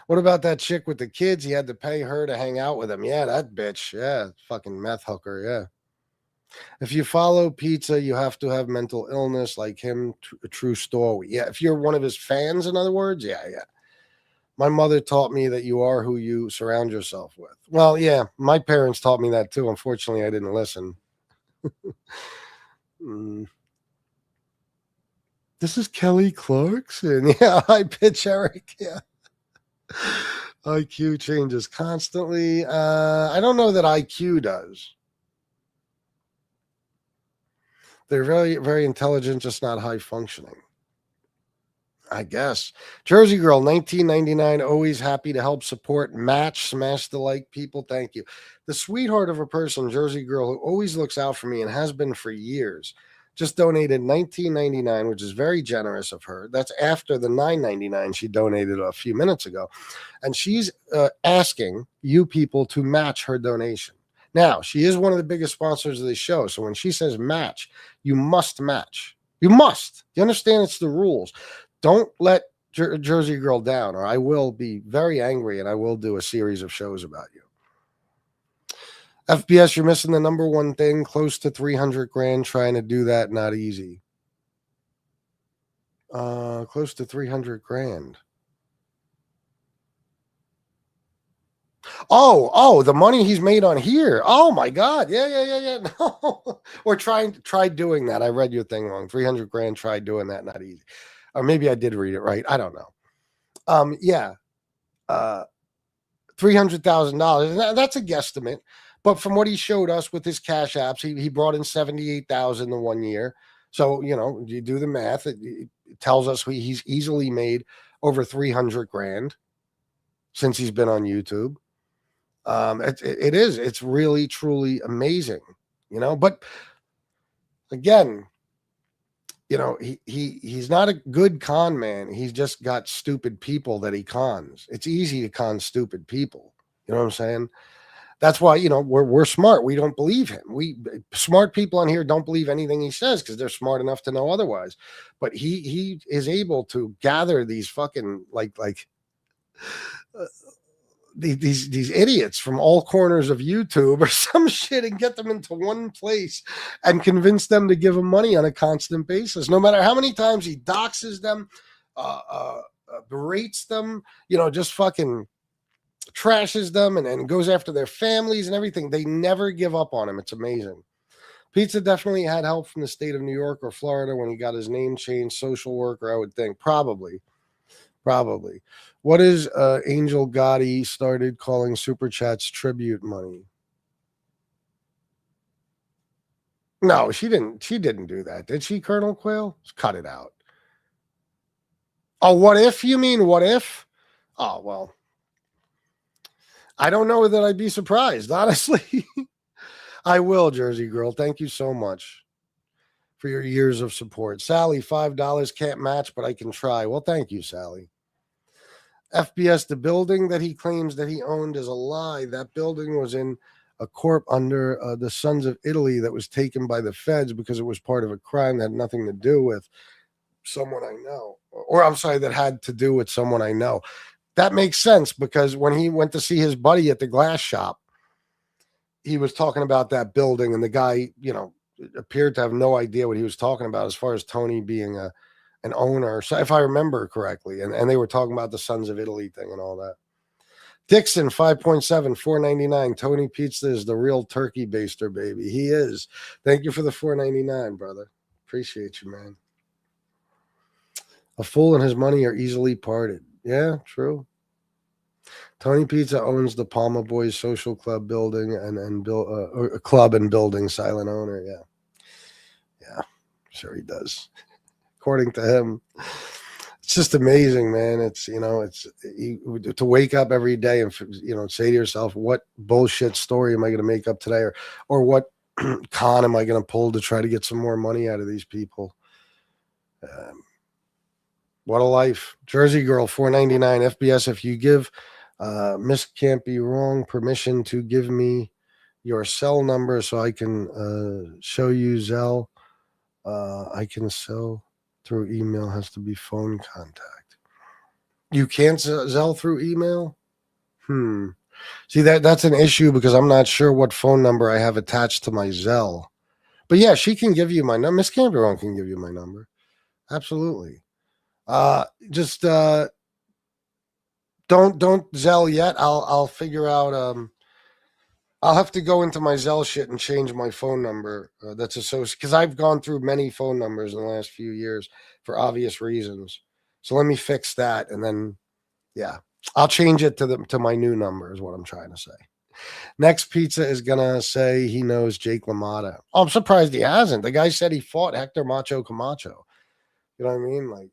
Speaker 2: What about that chick with the kids? He had to pay her to hang out with him. Yeah, that bitch. Yeah, fucking meth hooker. Yeah. If you follow Pizza, you have to have mental illness like him. A true story. Yeah, if you're one of his fans, in other words. Yeah. My mother taught me that you are who you surround yourself with. Well, yeah, my parents taught me that too. Unfortunately, I didn't listen. This is Kelly Clarkson. Yeah, hi, Pitch Eric. Yeah. IQ changes constantly. I don't know that IQ does. They're very, very intelligent, just not high functioning, I guess. Jersey Girl, 1999, always happy to help support, match, smash the like people. Thank you. The sweetheart of a person, Jersey Girl, who always looks out for me and has been for years, just donated $19.99, which is very generous of her. That's after the $9.99 she donated a few minutes ago. And she's asking you people to match her donation. Now, she is one of the biggest sponsors of the show. So when she says match, you must match. You must. You understand? It's the rules. Don't let Jersey Girl down, or I will be very angry, and I will do a series of shows about you. FBS, you're missing the number one thing, close to 300 grand. Trying to do that, not easy. Close to 300 grand. Oh, the money he's made on here. Oh my God. Yeah. No. Or try doing that. I read your thing wrong. 300 grand, try doing that, not easy. Or maybe I did read it right. I don't know. Yeah. $300,000. That's a guesstimate. But from what he showed us with his cash apps, he brought in $78,000 in 1 year. So, you do the math. It tells us he's easily made over 300 grand since he's been on YouTube. It's really, truly amazing, but again, he's not a good con man. He's just got stupid people that he cons. It's easy to con stupid people. You know what I'm saying? That's why, we're smart. We don't believe him. Smart people on here don't believe anything he says because they're smart enough to know otherwise. But he is able to gather these fucking these idiots from all corners of YouTube or some shit and get them into one place and convince them to give him money on a constant basis. No matter how many times he doxes them, berates them, just fucking trashes them and goes after their families and everything. They never give up on him. It's amazing. Pizza definitely had help from the state of New York or Florida when he got his name changed. Social worker, I would think. Probably. What is Angel Gotti started calling super chats tribute money? No, she didn't. She didn't do that, did she, Colonel Quail? Cut it out. Oh, what if you mean? What if? Oh well, I don't know that I'd be surprised, honestly. I will, Jersey Girl. Thank you so much for your years of support. Sally, $5 can't match, but I can try. Well, thank you, Sally. FBS, the building that he claims that he owned is a lie. That building was in a corp under the Sons of Italy that was taken by the feds because it was part of a crime that had nothing to do with someone I know. Or I'm sorry, that had to do with someone I know. That makes sense because when he went to see his buddy at the glass shop, he was talking about that building, and the guy, appeared to have no idea what he was talking about as far as Tony being an owner. So if I remember correctly, and they were talking about the Sons of Italy thing and all that. Dixon, 5.7, $4.99. Tony Pizza is the real turkey baster, baby. He is. Thank you for the $4.99, brother. Appreciate you, man. A fool and his money are easily parted. Yeah, true. Tony Pizza owns the Palma Boys Social Club building and club and building, silent owner. Yeah, sure he does. According to him, it's just amazing, man. It's to wake up every day and say to yourself, what bullshit story am I going to make up today, or what con am I going to pull to try to get some more money out of these people? What a life. Jersey Girl, $4.99. FBS, if you give Miss Can't Be Wrong permission to give me your cell number so I can show you Zelle, I can sell through email. Has to be phone contact. You can't Zelle through email? See, that's an issue because I'm not sure what phone number I have attached to my Zelle. But yeah, she can give you my number. Miss Can't Be Wrong can give you my number. Absolutely. Just don't Zelle yet. I'll figure out. I'll have to go into my Zelle shit and change my phone number that's associated, because I've gone through many phone numbers in the last few years for obvious reasons. So let me fix that, and then I'll change it to my new number is what I'm trying to say. Next Pizza is gonna say he knows Jake LaMotta. Oh, I'm surprised he hasn't. The guy said he fought Hector Macho Camacho. You know what I mean? Like,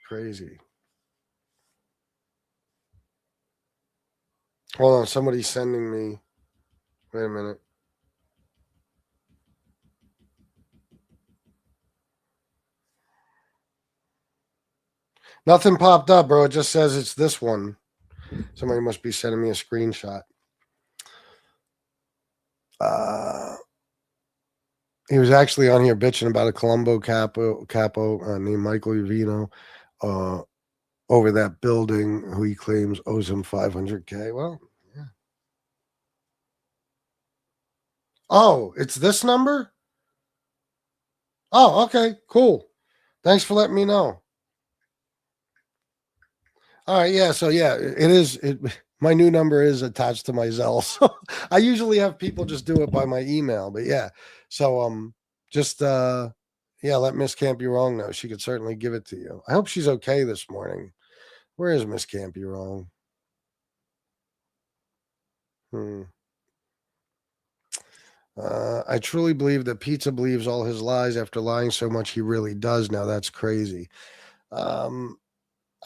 Speaker 2: crazy. Hold on, somebody's sending me. Wait a minute. Nothing popped up, bro. It just says it's this one. Somebody must be sending me a screenshot. He was actually on here bitching about a Colombo capo named Michael Uvino over that building who he claims owes him $500K. Well, yeah. Oh, it's this number? Oh, okay, cool. Thanks for letting me know. All right, yeah, so yeah, it is. My new number is attached to my Zelle. So I usually have people just do it by my email, but yeah. So just let Miss Can't Be Wrong know. She could certainly give it to you. I hope she's okay this morning. Where is Miss Can't Be Wrong? I truly believe that Pizza believes all his lies after lying so much he really does. Now that's crazy. I'm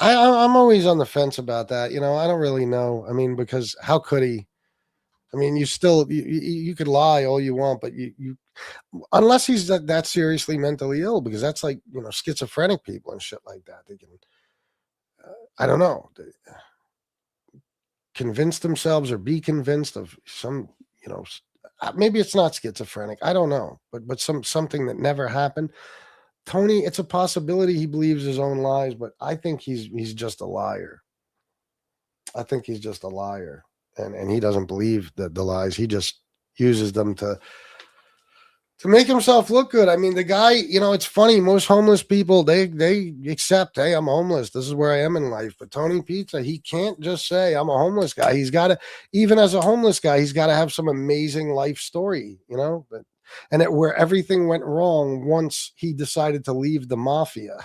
Speaker 2: always on the fence about that. I don't really know. I mean, because how could he? I mean, you could lie all you want, but you unless he's that seriously mentally ill, because that's like, schizophrenic people and shit like that. They can, I don't know, convince themselves or be convinced of some, maybe it's not schizophrenic. I don't know, but something that never happened. Tony, it's a possibility he believes his own lies, but I think he's just a liar. I think he's just a liar, and he doesn't believe the lies. He just uses them to make himself look good. I mean, the guy, it's funny. Most homeless people, they accept, hey, I'm homeless. This is where I am in life. But Tony Pizza, he can't just say I'm a homeless guy. He's got to, even as a homeless guy, he's got to have some amazing life story, But and where everything went wrong once he decided to leave the mafia.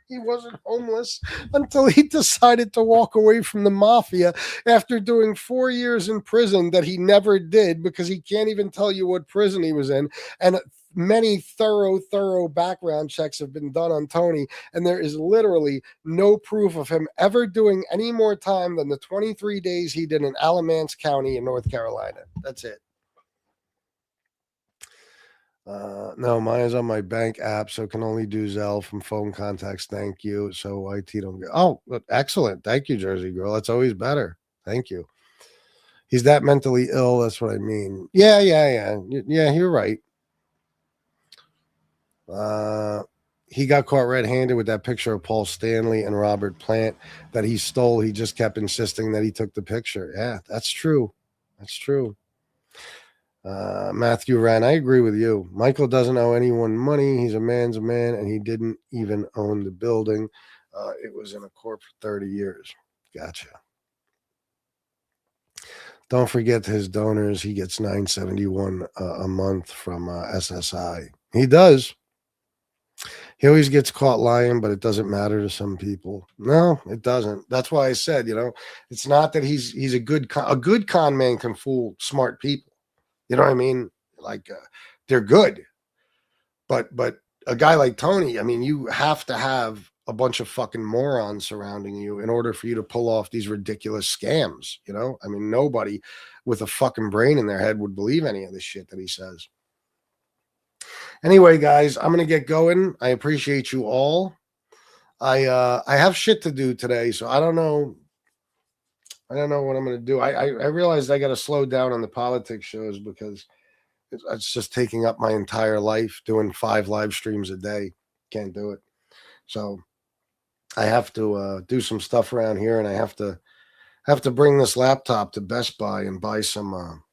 Speaker 2: He wasn't homeless until he decided to walk away from the mafia after doing 4 years in prison that he never did, because he can't even tell you what prison he was in. And many thorough background checks have been done on Tony, and there is literally no proof of him ever doing any more time than the 23 days he did in Alamance County in North Carolina. That's it. No, mine is on my bank app, so can only do Zelle from phone contacts. Thank you. So IT don't get. Oh, excellent. Thank you, Jersey girl. That's always better. Thank you. He's that mentally ill. That's what I mean. Yeah. You're right. He got caught red-handed with that picture of Paul Stanley and Robert Plant that he stole. He just kept insisting that he took the picture. Yeah, that's true. That's true. Matthew Rand, I agree with you. Michael doesn't owe anyone money. He's a man's man, and he didn't even own the building. It was in a corp for 30 years. Gotcha. Don't forget his donors. He gets $971 a month from SSI. He does. He always gets caught lying, but it doesn't matter to some people. No, it doesn't. That's why I said, it's not that he's a good con man can fool smart people. You know what I mean? Like they're good, but a guy like Tony, I mean, you have to have a bunch of fucking morons surrounding you in order for you to pull off these ridiculous scams. I mean, nobody with a fucking brain in their head would believe any of the shit that he says. Anyway, guys, I'm gonna get going. I appreciate you all. I have shit to do today, so I don't know what I'm going to do. I realized I got to slow down on the politics shows because it's just taking up my entire life, doing 5 live streams a day. Can't do it. So I have to do some stuff around here, and I have to bring this laptop to Best Buy and buy some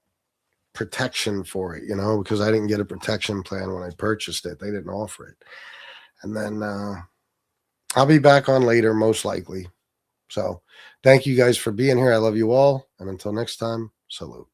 Speaker 2: protection for it, because I didn't get a protection plan when I purchased it. They didn't offer it. And then I'll be back on later, most likely. So thank you guys for being here. I love you all. And until next time, salute.